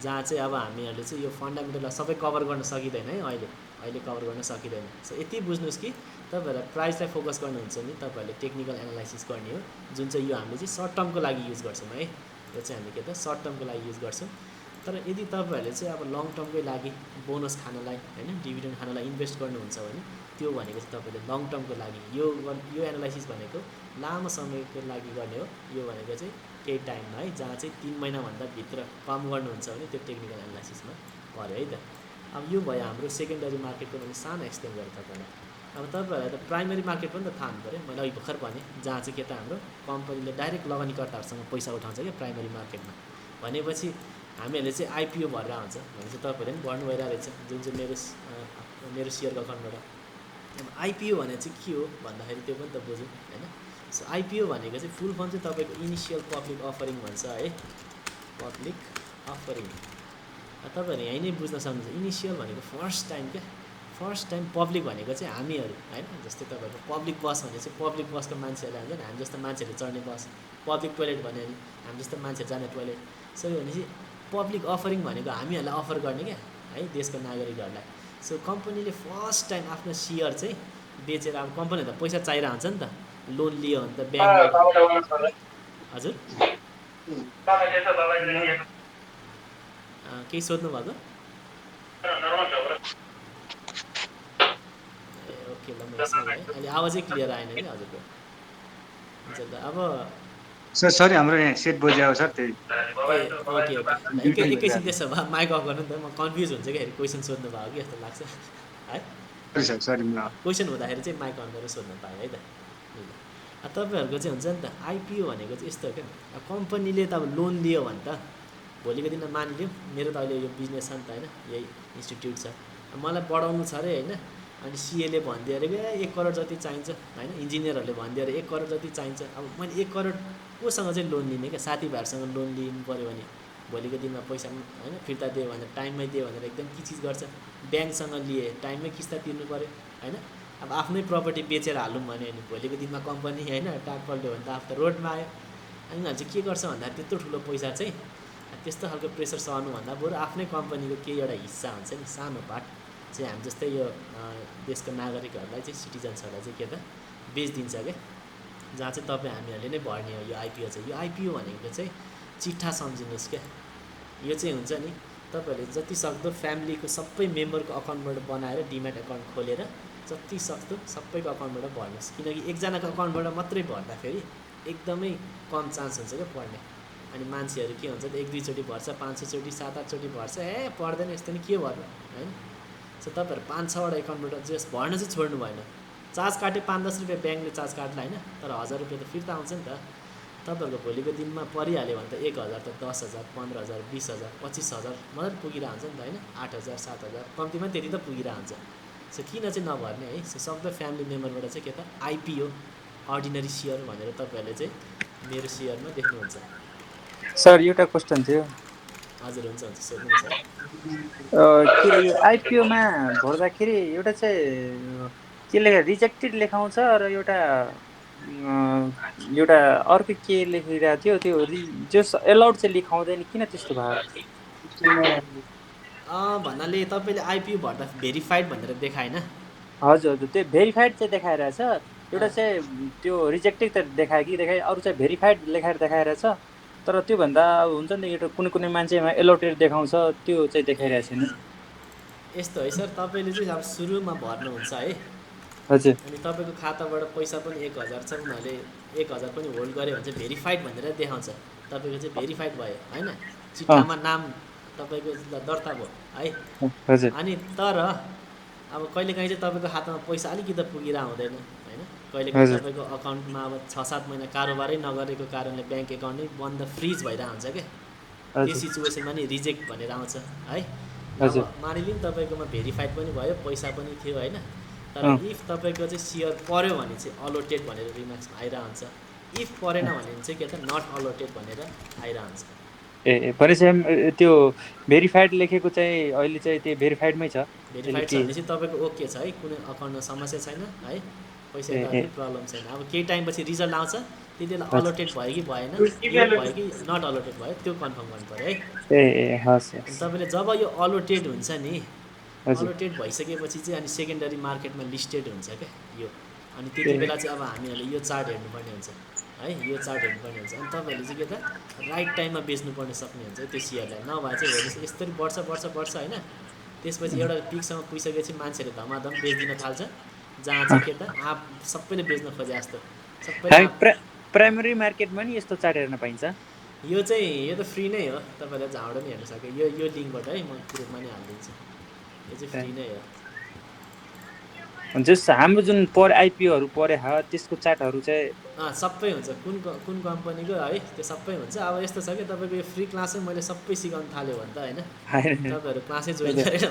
जहाँ चाहिँ अब हामीहरूले चाहिँ यो फन्डामेन्टललाई सबै कभर गर्न सकिँदैन है अहिले कभर गर्न सकिँदैन सो यति बुझ्नुहोस् कि तपाईँहरूलाई प्राइसलाई फोकस गर्नुहुन्छ भने तपाईँहरूले टेक्निकल एनालाइसिस गर्ने हो जुन चाहिँ यो हामीले चाहिँ सर्ट टर्मको लागि युज गर्छौँ है यो चाहिँ हामी के त सर्ट टर्मको लागि युज गर्छौँ तर यदि तपाईँहरूले चाहिँ अब लङ टर्मकै लागि बोनस खानलाई होइन डिभिडेन्ड खानलाई इन्भेस्ट गर्नुहुन्छ भने त्यो भनेको चाहिँ तपाईँले लङ टर्मको लागि यो एनालाइसिस भनेको लामो समयको लागि गर्ने हो। यो भनेको चाहिँ केही टाइममा है, जहाँ चाहिँ 3 महिनाभन्दा भित्र कम गर्नुहुन्छ भने त्यो टेक्निकल एनालाइसिसमा पऱ्यो है त। अब यो भयो हाम्रो सेकेन्डरी मार्केटको मैले सानो एक्सप्लेन गरेँ तपाईँलाई। अब तपाईँहरूलाई त प्राइमरी मार्केट पनि त थाहा हुनु पऱ्यो। मैले अघि भर्खर भने जहाँ चाहिँ के त हाम्रो कम्पनीले डाइरेक्ट लगानीकर्ताहरूसँग पैसा उठाउँछ क्या प्राइमरी मार्केटमा। भनेपछि हामीहरूले चाहिँ आइपिओ भरेर हुन्छ भने चाहिँ तपाईँहरूले पनि भर्नु भइरहेको रहेछ, जुन चाहिँ मेरो सेयरको अकाउन्टबाट। अब आइपिओ भने चाहिँ के हो भन्दाखेरि त्यो पनि त बुझौँ होइन। सो आइपिओ भनेको चाहिँ फुल फर्म चाहिँ तपाईँको इनिसियल पब्लिक अफरिङ भन्छ है, पब्लिक अफरिङ। तपाईँहरू यहीँ नै बुझ्न सक्नुहुन्छ। इनिसियल भनेको फर्स्ट टाइम क्या, फर्स्ट टाइम। पब्लिक भनेको चाहिँ हामीहरू होइन, जस्तै तपाईँको पब्लिक बस भने चाहिँ पब्लिक बसको मान्छेहरूलाई हुन्छ नि, हामी जस्तो मान्छेहरूले चढ्ने बस। पब्लिक टोइलेट भन्यो भने हामी जस्तो मान्छेहरू जाने टोइलेट। सो यो भनेपछि पब्लिक अफरिङ भनेको हामीहरूलाई अफर गर्ने क्या है, देशको नागरिकहरूलाई। सो कम्पनीले फर्स्ट टाइम आफ्नो सेयर चाहिँ बेचेर, अब कम्पनीहरू त पैसा चाहिरहेको हुन्छ नि त, लोन लियो भने त ब्याङ्कबाट। हजुर केही सोध्नु भएको? ए ओके ल, म यसो है अहिले आवाजै क्लियर आएन कि हजुरको। हुन्छ ल अब सर सरी हाम्रो यहाँ सेट बज्यो सर, त्यही ए ओके ओके एकैछिन त्यसो भए माइक अफ गर्नु नि त, म कन्फ्युज हुन्छ कि क्वेसन सोध्नु भयो कि जस्तो लाग्छ है। सरी सर सरी क्वेसन हुँदाखेरि चाहिँ माइक अन गरेर सोध्नु पाएँ है त। अब तपाईँहरूको चाहिँ हुन्छ नि त आइपिओ भनेको चाहिँ यस्तो हो क्या। अब कम्पनीले त अब लोन लियो भने त भोलिको दिनमा मानिलिउँ मेरो त अहिले यो बिजनेस छ नि त होइन, यही इन्स्टिट्युट छ, मलाई बढाउनु छ अरे होइन। अनि सिएले भनिदियो अरे 1 करोड जति चाहिन्छ होइन, इन्जिनियरहरूले भनिदियो अरे 1 करोड जति चाहिन्छ। अब मैले 1 करोड कोसँग चाहिँ लोन लिने क्या, साथीभाइहरूसँग लोन लिनु पऱ्यो भने भोलिको दिनमा पैसा होइन फिर्ता दियो भनेर, टाइममै दियो भनेर एकदम किचिज गर्छ। ब्याङ्कसँग लिए टाइममै किस्ता तिर्नु पऱ्यो होइन। अब आफ्नै प्रपर्टी बेचेर हालौँ भने भोलिको दिनमा कम्पनी होइन टाक पल्ट्यो भने त आफू त रोडमा आयो। अनि उनीहरू चाहिँ के गर्छ भन्दा त्यत्रो ठुलो पैसा चाहिँ त्यस्तो खालको प्रेसर सहनुभन्दा बरु आफ्नै कम्पनीको केही एउटा हिस्सा हुन्छ नि, सानो पार्ट चाहिँ हामी जस्तै यो देशको नागरिकहरूलाई चाहिँ, सिटिजन्सहरूलाई चाहिँ के त बेचिदिन्छ क्या, जहाँ चाहिँ तपाईँ हामीहरूले नै भर्ने हो। यो आइपिओ चाहिँ, यो आइपिओ भनेको चाहिँ चिट्ठा सम्झिनुहोस् क्या। यो चाहिँ हुन्छ नि तपाईँहरूले जति सक्दो फ्यामिलीको सबै मेम्बरको अकाउन्टबाट बनाएर डिम्याट अकाउन्ट खोलेर जति सक्दो सबैको अकाउन्टबाट भर्नुहोस्। किनकि एकजनाको अकाउन्टबाट मात्रै भर्दाखेरि एकदमै कम चान्स हुन्छ क्या पढ्ने। अनि मान्छेहरू के हुन्छ त 1-2 चोटि भर्छ, 5-6 चोटि 7-8 चोटि भर्छ, पढ्दैन यस्तो नि के भर्नु होइन। सो तपाईँहरू 5-6वटा एकाउन्टबाट जस भर्न चाहिँ छोड्नु भएन। चार्ज काट्यो 5-10 रुपियाँ ब्याङ्कले चार्ज काट्ला होइन, तर 1000 रुपियाँ त फिर्ता आउँछ नि त। तपाईँहरूको भोलिको दिनमा परिहाल्यो भने त 1000 त 10,000 15,000 20,000 25,000 मात्रै पुगिरहेको हुन्छ नि त होइन, 8,000 7,000 कम्तीमा त्यति त पुगिरहेको हुन्छ। सो किन चाहिँ नभर्ने है। सो सक्दो फ्यामिली मेम्बरबाट चाहिँ के त आइपिओ अर्डिनरी सेयर भनेर तपाईँहरूले चाहिँ मेरो सेयरमा देख्नुहुन्छ। सर एउटा क्वेसन थियो। हजुर हुन्छ हुन्छ सोध्नु सर। के यो आइपिओमा भर्दाखेरि एउटा चाहिँ के लेखा रिजेक्टेड लेखाउँछ र एउटा अर्को के लेखिरहेको थियो, त्यो जस एलाउड चाहिँ लेखाउँदैन, किन त्यस्तो भयो? भन्नाले तपाईँले आइपिओ भर्दा भेरिफाइड भनेर देखाएन? हजुर हजुर त्यो भेरिफाइड चाहिँ देखाइरहेछ। एउटा चाहिँ त्यो रिजेक्टेड त देखायो कि देखायो, अरू चाहिँ भेरिफाइड लेखाएर देखाइरहेछ। तर त्योभन्दा हुन्छ नि एउटा कुनै मान्छेमा एलोटेड देखाउँछ, त्यो चाहिँ देखाइरहेको छैन। यस्तो है सर, तपाईँले चाहिँ अब सुरुमा भर्नुहुन्छ है। हजुर। अनि तपाईँको खाताबाट पैसा पनि 1000 छ, उनीहरूले 1000 पनि होल्ड गऱ्यो भने चाहिँ भेरिफाइड भनेर देखाउँछ। तपाईँको चाहिँ भेरिफाइड भयो होइन, चिट्ठामा नाम तपाईँको दर्ता भयो है। हजुर। अनि तर अब कहिलेकाहीँ चाहिँ तपाईँको हातमा पैसा अलिकति पुगिरहेको हुँदैन होइन। कहिलेकाहीँ तपाईँको अकाउन्टमा अब 6-7 महिना कारोबारै नगरेको कारणले ब्याङ्क एकाउन्ट नै बन्द फ्रिज भइरहेको हुन्छ क्या। त्यो सिचुएसनमा नि रिजेक्ट भनेर आउँछ है। अब मानिलिउँ तपाईँकोमा भेरिफाइड पनि भयो, पैसा पनि थियो होइन, तर इफ तपाईँको चाहिँ सेयर पऱ्यो भने चाहिँ अलोटेड भनेर रिमार्क्समा आइरहेको हुन्छ। इफ परेन भने चाहिँ के त नट अलोटेड भनेर आइरहेको हुन्छ। भनेपछि त्यो भेरिफाइड लेखेको चाहिँ अहिले चाहिँ त्यो भेरिफाइडमै छ। भेरिफाइड छ भने चाहिँ तपाईँको ओके छ है, कुनै अकाउन्टमा समस्या छैन है, पैसा पनि प्रब्लम छैन। अब केही टाइमपछि रिजल्ट आउँछ, त्यति बेला अलोटेड भयो कि भएन, भयो कि नट अलोटेड भयो त्यो कन्फर्म गर्नु पऱ्यो है। तपाईँले जब यो अलोटेड हुन्छ नि, अलोटेड भइसकेपछि चाहिँ अनि सेकेन्डरी मार्केटमा लिस्टेड हुन्छ क्या यो अनि त्यति बेला चाहिँ अब हामीहरूले यो चार्ट हेर्नुपर्ने हुन्छ है, यो चार्ट हेर्नुपर्ने हुन्छ। अनि तपाईँहरूले चाहिँ के त राइट टाइममा बेच्नुपर्ने सक्ने हुन्छ त्यो सेयरलाई, नभए चाहिँ हेर्नुहोस् यसरी बढ्छ होइन, त्यसपछि एउटा पिकसँग पुगिसकेपछि मान्छेहरूले धमाधम बेच्दिन थाल्छ, जहाँ चाहिँ के त सबैले बेच्न खोजे जस्तो सबैले। प्राइमरी मार्केटमा नि यस्तो चार्ट हेर्न पाइन्छ? यो त फ्री नै हो, तपाईँले जहाँबाट पनि हेर्न सक्यो, यो लिङ्कबाट है म ग्रुपमा नै हालिदिन्छु, यो चाहिँ फ्री नै हो। हुन्छ हाम्रो जुन आइपिओहरू परे त्यसको चार्टहरू चाहिँ सबै हुन्छ, कुन कम्पनीको है त्यो सबै हुन्छ। अब यस्तो छ कि तपाईँको यो फ्री क्लासै मैले सबै सिकाउनु थाल्यो भने त होइन, तपाईँहरू क्लासै जोइन गरेर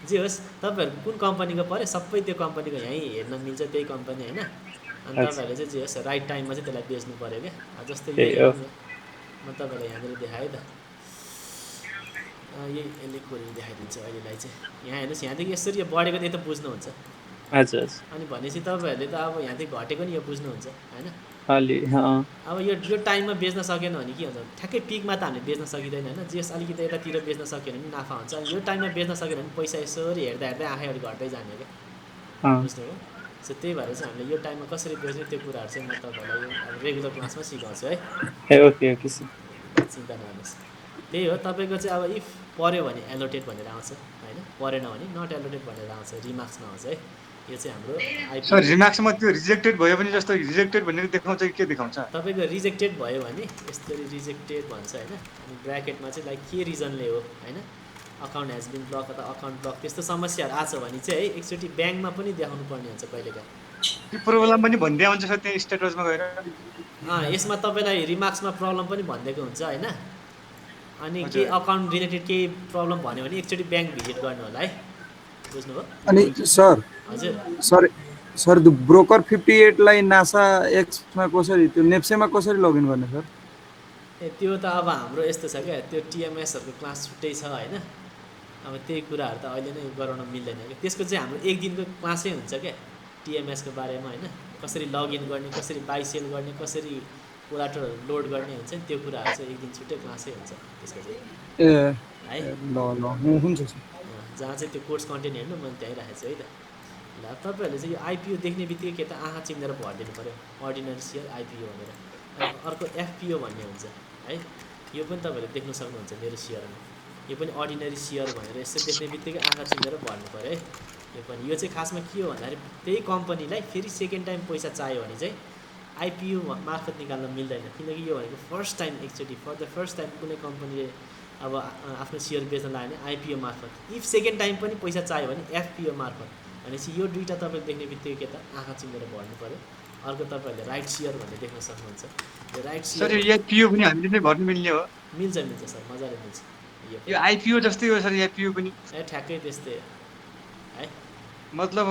जे होस् तपाईँहरू कुन कम्पनीको पऱ्यो सबै त्यो कम्पनीको यहीँ हेर्न मिल्छ, त्यही कम्पनी होइन। अनि तपाईँहरूले चाहिँ जे होस् राइट टाइममा चाहिँ त्यसलाई बेच्नु पऱ्यो क्या। जस्तै यो म तपाईँलाई यहाँनिर देखाएँ त, यसले खोलेर देखाइदिन्छु अहिलेलाई चाहिँ। यहाँ हेर्नुहोस्, यहाँदेखि यसरी यो बढेको त बुझ्नुहुन्छ। हजुर। अनि भनेपछि तपाईँहरूले त अब यहाँदेखि घटेको नि यो बुझ्नुहुन्छ होइन। अब यो टाइममा बेच्न सकेन भने के हुन्छ, ठ्याक्कै पिकमा त हामीले बेच्न सकिँदैन होइन, जेस अलिकति यतातिर बेच्न सक्यो भने नाफा हुन्छ। अनि यो टाइममा बेच्न सकेन भने पैसा यसरी हेर्दा आँखाहरू घट्दै जाने क्या, बुझ्नुभयो। सो त्यही भएर चाहिँ हामीले यो टाइममा कसरी बेच्ने त्यो कुराहरू चाहिँ म तपाईँलाई अब रेगुलर क्लासमा सिकाउँछु है। ओके चिन्ता नगर्नुहोस्। त्यही हो, तपाईँको चाहिँ अब इफ पऱ्यो भने एलोटेड भनेर आउँछ होइन, परेन भने नट एलोटेड भनेर आउँछ, रिमार्क्समा आउँछ है। यो चाहिँ हाम्रो सर रिमार्क्समा त्यो रिजेक्टेड भयो भने जस्तो रिजेक्टेड भनेर देखाउँछ कि के देखाउँछ? तपाईँको रिजेक्टेड भयो भने यसरी रिजेक्टेड भन्छ होइन, अनि ब्र्याकेटमा चाहिँ लाइक के रिजनले हो होइन, अकाउन्ट हेज बिन ब्लक अथवा अकाउन्ट ब्लक त्यस्तो समस्याहरू आएको छ भने चाहिँ है एकचोटि ब्याङ्कमा पनि देखाउनु पर्ने हुन्छ कहिलेकाहीँ। त्यो प्रब्लम पनि भनिदिया हुन्छ सर त्यहाँ स्टेटसमा गएर? यसमा तपाईँलाई रिमार्क्समा प्रब्लम पनि भनिदिएको हुन्छ होइन। अनि के अकाउन्ट रिलेटेड केही प्रब्लम भन्यो भने एकचोटि ब्याङ्क भिजिट गर्नु होला है, बुझ्नुभयो। अनि सर हजुर सर त्यो ब्रोकर 58 लाई नासा एक्समा कसरी, त्यो नेप्सेमा कसरी लगइन गर्ने सर? त्यो त अब हाम्रो यस्तो छ क्या, त्यो टिएमएसहरूको क्लास छुट्टै छ होइन। अब त्यही कुराहरू त अहिले नै गराउन मिल्दैन क्या, त्यसको चाहिँ हाम्रो एक दिनको क्लासै हुन्छ क्या टिएमएसको बारेमा होइन, कसरी लगइन गर्ने, कसरी बाई सेल गर्ने, कसरी कोलाटरहरू लोड गर्ने हुन्छ नि, त्यो कुराहरू चाहिँ एक दिन छुट्टै क्लासै हुन्छ त्यसको चाहिँ है। ल हुन्छ सर। जहाँ चाहिँ त्यो कोर्स कन्टेन्ट हेर्नु मैले त्यहीँ राखेको छु है त। ल तपाईँहरूले चाहिँ यो आइपिओ देख्ने बित्तिकै के त आँखा चिम्लेर भरिदिनु पऱ्यो, अर्डिनरी सेयर आइपिओ भनेर। अनि अर्को एफपिओ भन्ने हुन्छ है, यो पनि तपाईँहरूले देख्न सक्नुहुन्छ मेरो सेयरमा, यो पनि अर्डिनरी सेयर भनेर यसो देख्ने बित्तिकै आँखा चिम्लेर भर्नु पऱ्यो है। यो पनि यो चाहिँ खासमा के हो भन्दाखेरि त्यही कम्पनीलाई फेरि सेकेन्ड टाइम पैसा चाहियो भने चाहिँ आइपिओ मार्फत निकाल्न मिल्दैन, किनकि यो भनेको फर्स्ट टाइम एकचोटि फर द फर्स्ट टाइम कुनै कम्पनीले अब आफ्नो सेयर बेच्न लाग्यो भने आइपिओ मार्फत, इफ सेकेन्ड टाइम पनि पैसा चाहियो भने एफपिओ मार्फत। भनेपछि यो दुईवटा तपाईँले देख्ने बित्तिकै के त आँखा चिम्लेर भर्नु पऱ्यो। अर्को तपाईँहरूले राइट सेयर भन्ने देख्न सक्नुहुन्छ, यो राइट सेयर। सर यो एफपिओ पनि हामीले नै भर्नु मिल्ने हो? मिल्छ सर, मजाले मिल्छ। यो आइपिओ जस्तै हो सर एफपिओ पनि? ठ्याक्कै त्यस्तै है, मतलब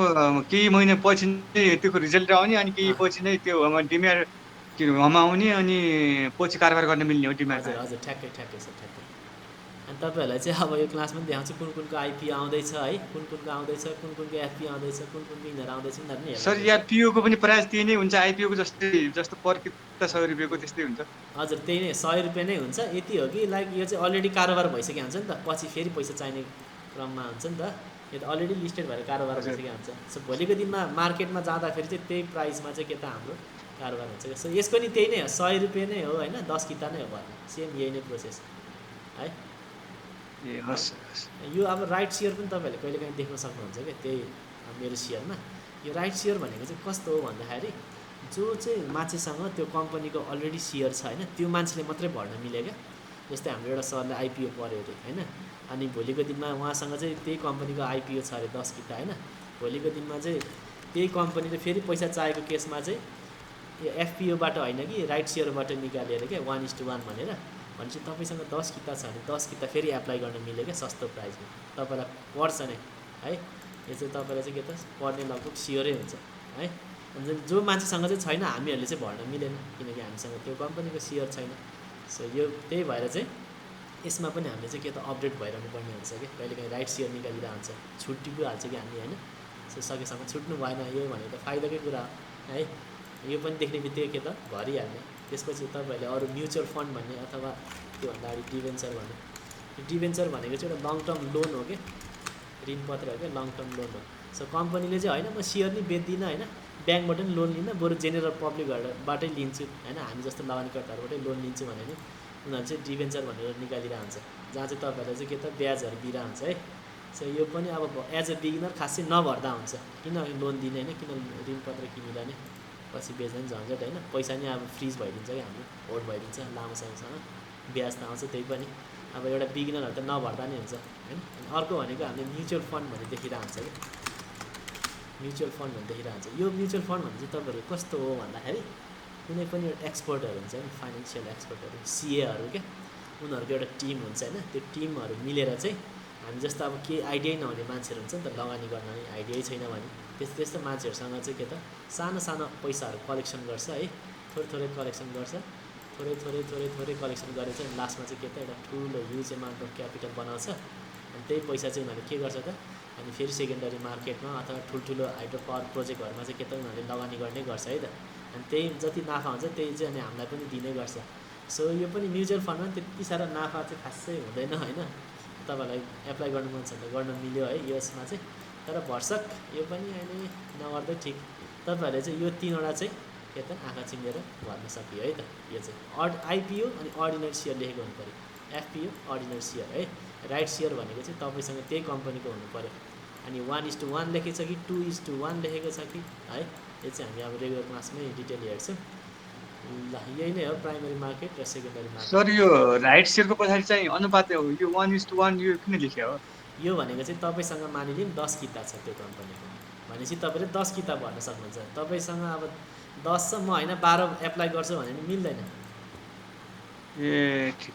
केही महिना पछि नै त्यसको रिजल्ट आउने अनि केही पछि नै त्यो डिम्याट के आउने अनि पछि कारोबार गर्न मिल्ने हो डिम्याट? हजुर ठ्याक्कै सर ठ्याक्कै। अनि तपाईँहरूलाई चाहिँ अब यो क्लासमा पनि देखाउँछु कुनको आइपिओ आउँदैछ है, कुनको आउँदैछ, कुनको एफपिओ आउँदैछ, कुनको यिनीहरू आउँदैछ उनीहरू नि। सर एफपिओको पनि प्राइस त्यही नै हुन्छ आइपिओको जस्तो पर किता 100 रुपियाँको त्यस्तै हुन्छ? हजुर त्यही नै 100 रुपियाँ नै हुन्छ। यति हो कि लाइक यो चाहिँ अलरेडी कारोबार भइसकेको हुन्छ नि त, पछि फेरि पैसा चाहिने क्रममा हुन्छ नि त, यो त अलरेडी लिस्टेड भएर कारोबार भइसकेको हुन्छ। सो भोलिको दिनमा मार्केटमा जाँदाखेरि चाहिँ त्यही प्राइसमा चाहिँ के त हाम्रो कारोबार हुन्छ। सो यसको नि त्यही नै हो, 100 रुपियाँ नै हो होइन, 10 किता नै हो भर्ने, सेम यही नै प्रोसेस है। ए हस्। यो अब राइट सेयर पनि तपाईँहरूले कहिलेकाहीँ देख्न सक्नुहुन्छ क्या त्यही मेरो सेयरमा। यो राइट सेयर भनेको चाहिँ कस्तो हो भन्दाखेरि जो चाहिँ मान्छेसँग त्यो कम्पनीको अलरेडी सेयर छ होइन, त्यो मान्छेले मात्रै भर्न मिल्यो क्या। जस्तै हाम्रो एउटा सरले आइपिओ पऱ्यो अरे होइन, अनि भोलिको दिनमा उहाँसँग चाहिँ त्यही कम्पनीको आइपिओ छ अरे 10 किता होइन, भोलिको दिनमा चाहिँ त्यही कम्पनीले फेरि पैसा चाहेको केसमा चाहिँ यो एफपिओबाट होइन कि राइट सेयरबाट निकालेर क्या 1:1 भनेर। भनेपछि तपाईँसँग 10 किता छ भने 10 किता फेरि एप्लाई गर्न मिल्यो क्या सस्तो प्राइसमा, तपाईँलाई पर्छ नै है। यो चाहिँ तपाईँलाई चाहिँ के त पर्ने लगभग सियोरै हुन्छ है। अनि जो मान्छेसँग चाहिँ छैन हामीहरूले चाहिँ भर्न मिलेन, किनकि हामीसँग त्यो कम्पनीको सेयर छैन। सो यो त्यही भएर चाहिँ यसमा पनि हामीले चाहिँ के त अपडेट भइरहनु पर्ने हुन्छ कि, कहिलेकाहीँ राइट सेयर निकालिरहेको हुन्छ, छुट्टिपो हाल्छ कि हामी होइन। सो सकेसम्म छुट्नु भएन, यो भनेको त फाइदाकै कुरा हो है। यो पनि देख्ने बित्तिकै के त भरिहाल्ने। त्यसपछि तपाईँहरूले अरू म्युचुअल फन्ड भन्ने अथवा त्योभन्दा अगाडि डिभेन्चर भन्ने, डिभेन्चर भनेको चाहिँ एउटा लङ टर्म लोन हो कि, ऋणपत्र हो क्या, लङ टर्म लोन हो। सो कम्पनीले चाहिँ होइन म सेयर नि बेच्दिनँ होइन, ब्याङ्कबाट पनि लोन लिन्न, बरु जेनरल पब्लिकबाटै लिन्छु होइन, हामी जस्तो लगानीकर्ताहरूबाटै लोन लिन्छु भने नि उनीहरू चाहिँ डिभेन्चर भनेर निकालिरहेको हुन्छ, जहाँ चाहिँ तपाईँहरूलाई चाहिँ के त ब्याजहरू दिइरहेको हुन्छ है। सो यो पनि अब एज अ बिगिनर खासै नभर्दा हुन्छ, किन लोन दिने होइन, किन ऋणपत्र किनिरहने, पछि बेच्दा नि झन्झट होइन, पैसा नि अब फ्रिज भइदिन्छ क्या हाम्रो, होल्ड भइदिन्छ लामो समयसम्म, ब्याज त आउँछ त्यही पनि। अब एउटा बिगिनरहरू त नभर्दा नै हुन्छ होइन। अनि अर्को भनेको हामीले म्युचुअल फन्ड भन्ने देखिरहेको हुन्छ कि, म्युचुअल फन्ड भन्ने देखिरहेको हुन्छ। यो म्युचुअल फन्ड भने चाहिँ तपाईँहरू कस्तो हो भन्दाखेरि कुनै पनि एउटा एक्सपर्टहरू हुन्छ नि, फाइनेन्सियल एक्सपर्टहरू, सिएहरू क्या, उनीहरूको एउटा टिम हुन्छ होइन, त्यो टिमहरू मिलेर चाहिँ हामी जस्तो अब केही आइडियै नहुने मान्छेहरू हुन्छ नि त, लगानी गर्न नि आइडियै छैन भने त्यस्तो मान्छेहरूसँग चाहिँ के त सानो सानो पैसाहरू कलेक्सन गर्छ है, थोरै कलेक्सन गर्छ, थोरै कलेक्सन गरेर चाहिँ लास्टमा चाहिँ के त एउटा ठुलो ह्युज एमाउन्ट अफ क्यापिटल बनाउँछ। अनि त्यही पैसा चाहिँ उनीहरूले के गर्छ त, अनि फेरि सेकेन्डरी मार्केटमा अथवा ठुल्ठुलो हाइड्रो पावर प्रोजेक्टहरूमा चाहिँ के त उनीहरूले लगानी गर्नै गर्छ है त। अनि त्यही जति नाफा हुन्छ त्यही चाहिँ अनि हामीलाई पनि दिनै गर्छ। सो यो पनि म्युचुअल फन्डमा त्यति साह्रो नाफा चाहिँ खासै हुँदैन होइन, तपाईँहरूलाई एप्लाई गर्नु मन छ भने गर्न मिल्यो है यसमा चाहिँ। तर भरसक यो पनि अहिले नगर्दै ठिक, तपाईँहरूले चाहिँ यो 3वटा चाहिँ के त आँखा चिम्लेर भर्न सकियो है त। यो चाहिँ आइपिओ अनि अर्डिनरी सेयर लेखेको हुनु पऱ्यो, एफपिओ अर्डिनरी सेयर है। राइट सेयर भनेको चाहिँ तपाईँसँग त्यही कम्पनीको हुनु पऱ्यो। अनि 1:1 लेखेको छ कि 2:1 लेखेको छ कि है, यो चाहिँ हामी अब रेगुलर क्लासमै डिटेल हेर्छौँ। ल यही नै हो प्राइमेरी मार्केट र सेकेन्डरी मार्केट। सर यो राइट सेयरको पछाडि चाहिँ अनुपात यो 1:1 यो किन लेख्यो हो? यो भनेको चाहिँ तपाईँसँग मानिलिउँ 10 किता छ त्यो कम्पनीको, भनेपछि तपाईँले 10 किता भर्न सक्नुहुन्छ। तपाईँसँग अब 10 छ, म होइन 12 एप्लाई गर्छु भने नि मिल्दैन। ए ठिक,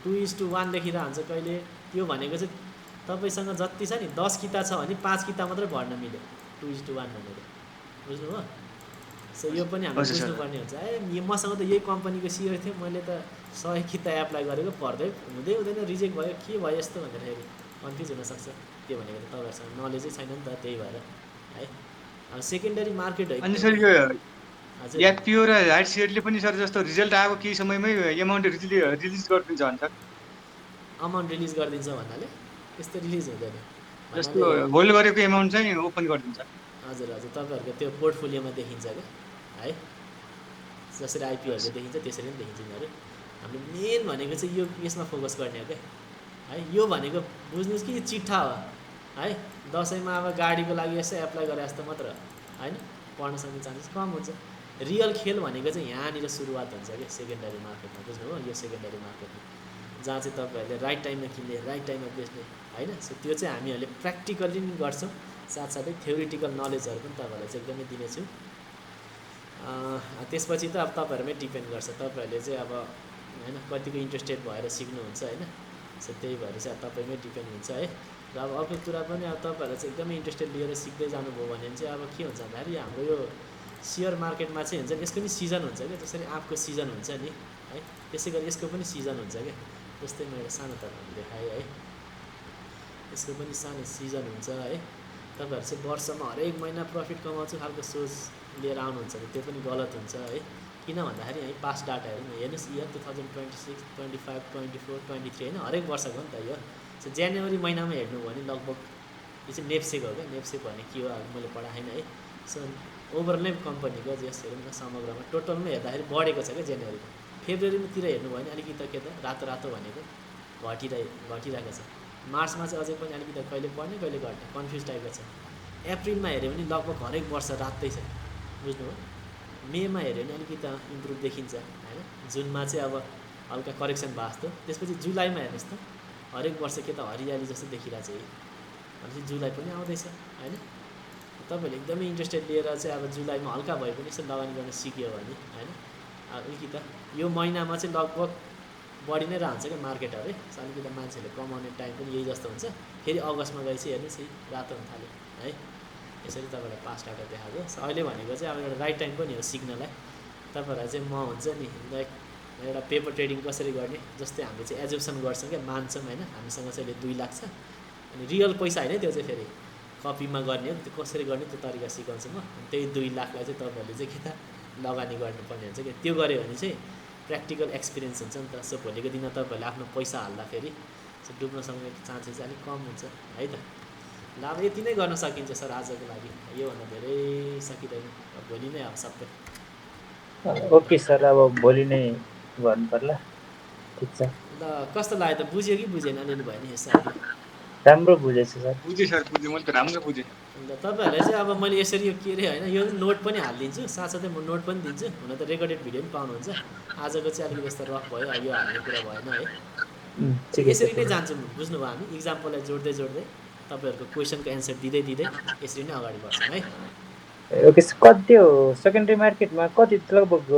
2:1 लेखिरहेको हुन्छ कहिले। त्यो भनेको चाहिँ तपाईँसँग जति छ नि 10 किता छ भने 5 किता मात्रै भर्न मिल्यो 2:1 भनेको, बुझ्नुभयो? सो यो पनि हामीले बुझ्नुपर्ने हुन्छ। मसँग त यही कम्पनीको सेयर थियो, मैले त 100 किता एप्लाई गरेको, पर्दै हुँदैन रिजेक्ट भयो, के भयो यस्तो भनेर फेरि कन्फ्युज हुनसक्छ। त्यो भनेको त तपाईँहरूसँग नलेजै छैन नि त, त्यही भएर है। अब सेकेन्डरी मार्केट है। अनि सर यो हजुर एफपिओ र राइट सेयरले पनि सर जस्तो रिजल्ट आएको केही समयमै एमाउन्ट रिलिज गरिदिन्छ भन्छ, अमाउन्ट रिलिज गरिदिन्छ भन्नाले त्यस्तो रिलिज हुँदैन जस्तो भन्नाले। होल्ड गरेको एमाउन्ट चाहिँ ओपन गरिदिन्छ। हजुर तपाईँहरूको त्यो पोर्टफोलियोमा देखिन्छ क्या है, जसरी आइपिओहरूले देखिन्छ त्यसरी पनि देखिन्छ यिनीहरू। हाम्रो मेन भनेको चाहिँ यो यसमा फोकस गर्ने हो क्या है। यो भनेको बुझ्नुहोस् कि यो चिट्ठा हो है, दसैँमा अब गाडीको लागि यसो एप्लाई गरे जस्तो मात्र होइन, पढ्न सक्ने चान्सेस कम हुन्छ। रियल खेल भनेको चाहिँ यहाँनिर सुरुवात हुन्छ क्या सेकेन्डरी मार्केटमा, बुझ्नुभयो? यो सेकेन्डरी मार्केटमा जहाँ चाहिँ तपाईँहरूले राइट टाइममा किन्ने, राइट टाइममा बेच्ने होइन। सो त्यो चाहिँ हामीहरूले प्र्याक्टिकल्ली पनि गर्छौँ, साथसाथै थ्योरिटिकल नलेजहरू पनि तपाईँहरूलाई चाहिँ एकदमै दिनेछु। त्यसपछि त अब तपाईँहरूमै डिपेन्ड गर्छ, तपाईँहरूले चाहिँ अब होइन कतिको इन्ट्रेस्टेड भएर सिक्नुहुन्छ होइन। सो त्यही भएर चाहिँ अब तपाईँमै डिपेन्ड हुन्छ है। र अब अर्को कुरा पनि अब तपाईँहरूले चाहिँ एकदमै इन्ट्रेस्टेड लिएर सिक्दै जानुभयो भने चाहिँ अब के हुन्छ भन्दाखेरि हाम्रो यो सेयर मार्केटमा चाहिँ हुन्छ नि यसको पनि सिजन हुन्छ क्या, जसरी आँपको सिजन हुन्छ नि है, त्यसै गरी यसको पनि सिजन हुन्छ क्या। जस्तै मैले सानो तपाईँहरूले देखाएँ है, यसको पनि सानो सिजन हुन्छ है। तपाईँहरू चाहिँ वर्षमा हरेक महिना प्रफिट कमाउँछु खालको सोच लिएर आउनुहुन्छ भने त्यो पनि गलत हुन्छ है। किन भन्दाखेरि है पास्ट डाटा हेर्नुहोस्, इयर 2026, 25, 24, 23 होइन, हरेक वर्षको नि त यो। सो जनवरी महिनामा हेर्नु भने लगभग यो चाहिँ नेप्सेको हो क्या, नेप्से भने के हो अब मैले पढाएन है। सो ओभरअल नै कम्पनीको जस हेरौँ न समग्रमा टोटलमा हेर्दाखेरि बढेको छ क्या जनवरीको। फेब्रुअरीतिर हेर्नु भयो भने अलिकति के त रातो भनेको घटिरहेको छ। मार्चमा चाहिँ अझै पनि अलिकति कहिले बढ्ने कहिले घट्ने कन्फ्युज टाइपको छ। अप्रिलमा हेऱ्यो भने लगभग हरेक वर्ष रातै छ, बुझ्नुभयो? मेमा हेऱ्यो भने अलिकति इम्प्रुभ देखिन्छ होइन, जुनमा चाहिँ अब हल्का करेक्सन भएको जस्तो। त्यसपछि जुलाईमा हेर्नुहोस् त हरेक वर्ष के त हरियाली जस्तो देखिरहेको छ। भनेपछि जुलाई पनि आउँदैछ होइन। तपाईँहरूले एकदमै इन्ट्रेस्टेड लिएर चाहिँ अब जुलाईमा हल्का भए पनि यसो लगानी गर्न सिक्यो भने होइन, अलिकति यो महिनामा चाहिँ लगभग बढी नै रहन्छ क्या मार्केटहरू है। अलिकति मान्छेहरूले कमाउने टाइम पनि यही जस्तो हुन्छ। फेरि अगस्तमा गए चाहिँ हेर्नुहोस् है रातो हुन थाल्यो है। यसरी तपाईँलाई पास्ट डाटा देखाएको। अहिले भनेको चाहिँ अब एउटा राइट टाइम पनि हो सिक्नलाई। तपाईँहरूलाई चाहिँ म हुन्छ नि लाइक एउटा पेपर ट्रेडिङ कसरी गर्ने, जस्तै हामीले चाहिँ एजुप्सन गर्छौँ क्या, मान्छौँ होइन, हामीसँग चाहिँ अहिले 2 लाख छ, अनि रियल पैसा होइन त्यो चाहिँ फेरि कपीमा गर्ने हो, त्यो कसरी गर्ने त्यो तरिका सिकाउँछु म। त्यही 2 लाखलाई चाहिँ तपाईँहरूले चाहिँ के त लगानी गर्नुपर्ने हुन्छ क्या। त्यो गऱ्यो भने चाहिँ प्र्याक्टिकल एक्सपिरियन्स हुन्छ नि त। सो भोलिको दिनमा तपाईँहरूले आफ्नो पैसा हाल्दाखेरि डुब्न सक्ने चान्सेस अलिक कम हुन्छ है त। ल अब यति नै गर्न सकिन्छ सर आजको लागि, योभन्दा धेरै सकिँदैन, भोलि नै अब सबै। ओके सर, अब भोलि नै गर्नु पर्ला। ठिक छ, ल कस्तो लाग्यो त, बुझ्यो कि बुझेन अलिअलि भयो नि यसरी? राम्रो बुझेछु सर। बुझेँ सर, बुझेँ, मैले त राम्रो बुझेँ। अन्त तपाईँहरूलाई चाहिँ अब मैले यसरी यो के अरे होइन, यो नोट पनि हालिदिन्छु, साथसाथै म नोट पनि दिन्छु, हुन त रेकर्डेड भिडियो पनि पाउनुहुन्छ। आजको चाहिँ अलिकति यस्तो रफ भयो, अब यो हाल्ने कुरा भएन है। ठिकै छ, यसरी नै जान्छौँ, बुझ्नुभयो, हामी इक्जाम्पललाई जोड्दै जोड्दै तपाईँहरूको क्वेसनको एन्सर दिँदै दिँदै यसरी नै अगाडि बढ्छौँ है। ओके सर, कति त्यो सेकेन्डरी मार्केटमा कति लगभग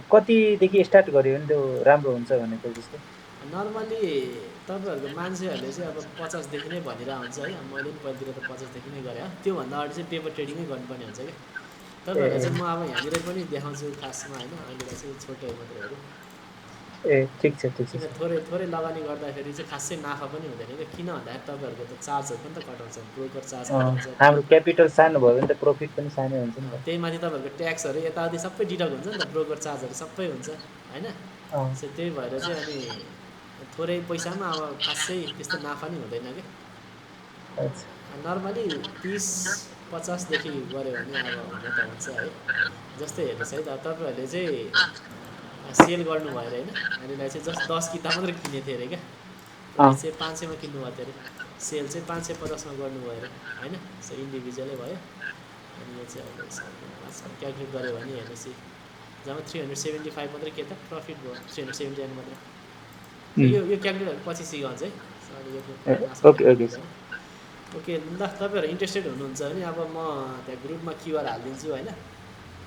कतिदेखि स्टार्ट गऱ्यो भने त्यो राम्रो हुन्छ भनेको जस्तो? नर्मली तपाईँहरूको मान्छेहरूले चाहिँ अब 50 नै भनिरहेको हुन्छ है, मैले पनि पहिलातिर त 50 नै गरेँ, त्योभन्दा अगाडि चाहिँ पेपर ट्रेडिङै गर्नुपर्ने हुन्छ क्या। तपाईँहरूलाई चाहिँ म अब यहाँनिर पनि देखाउँछु खासमा होइन, अहिलेलाई चाहिँ छोटो मात्रै हेरौँ। ए ठिक छ, ठिक छ किन सर। थोरै थोरै लगानी गर्दाखेरि चाहिँ खासै नाफा पनि हुँदैन क्या, किन भन्दाखेरि तपाईँहरूको त चार्जहरू पनि त कटाउँछ, ब्रोकर चार्ज कटाउँछ, हाम्रो क्यापिटल सानो भयो भने त प्रफिट पनि सानै हुन्छ नि त। त्यही माथि तपाईँहरूको ट्याक्सहरू यताउति सबै डिडक्ट हुन्छ नि त, ब्रोकर चार्जहरू सबै हुन्छ होइन। सो त्यही भएर चाहिँ अनि थोरै पैसामा अब खासै त्यस्तो नाफा नि हुँदैन क्या। अच्छा, नर्मली 30-50देखि गऱ्यो भने अब हुन त हुन्छ है। जस्तै हेर्नुहोस् है त, तपाईँहरूले चाहिँ सेल गर्नु भएर होइन, हामीलाई चाहिँ जस्ट 10 किताब मात्रै किनेको थियो अरे क्या, प्राइस चाहिँ 500मा किन्नुभएको थियो अरे, सेल चाहिँ 550मा गर्नुभयो अरे होइन। सो इन्डिभिजुअलै भयो। अनि यो चाहिँ अहिले क्यालकुलेट गऱ्यो भने हेर्नुहोस्, जम्मा 375 मात्रै के त प्रफिट भयो, 379 मात्रै। यो क्यालकुलेटर पछि सिकाउँछ है। Okay okay sir. ओके, ल तपाईँहरू इन्ट्रेस्टेड हुनुहुन्छ भने अब म त्यहाँ ग्रुपमा क्युआर हालिदिन्छु होइन।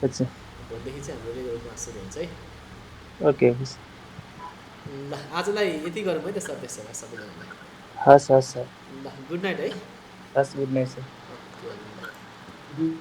अच्छा, भोलिदेखि चाहिँ हाम्रो रेगुलर क्लास सुरु हुन्छ है। Okay okay sir. ल आजलाई यति गरौँ है त सर, त्यसो भए सबैजनालाई। हस् हस् सर। ल गुड नाइट है। हस्, गुड नाइट सर। ओके ल।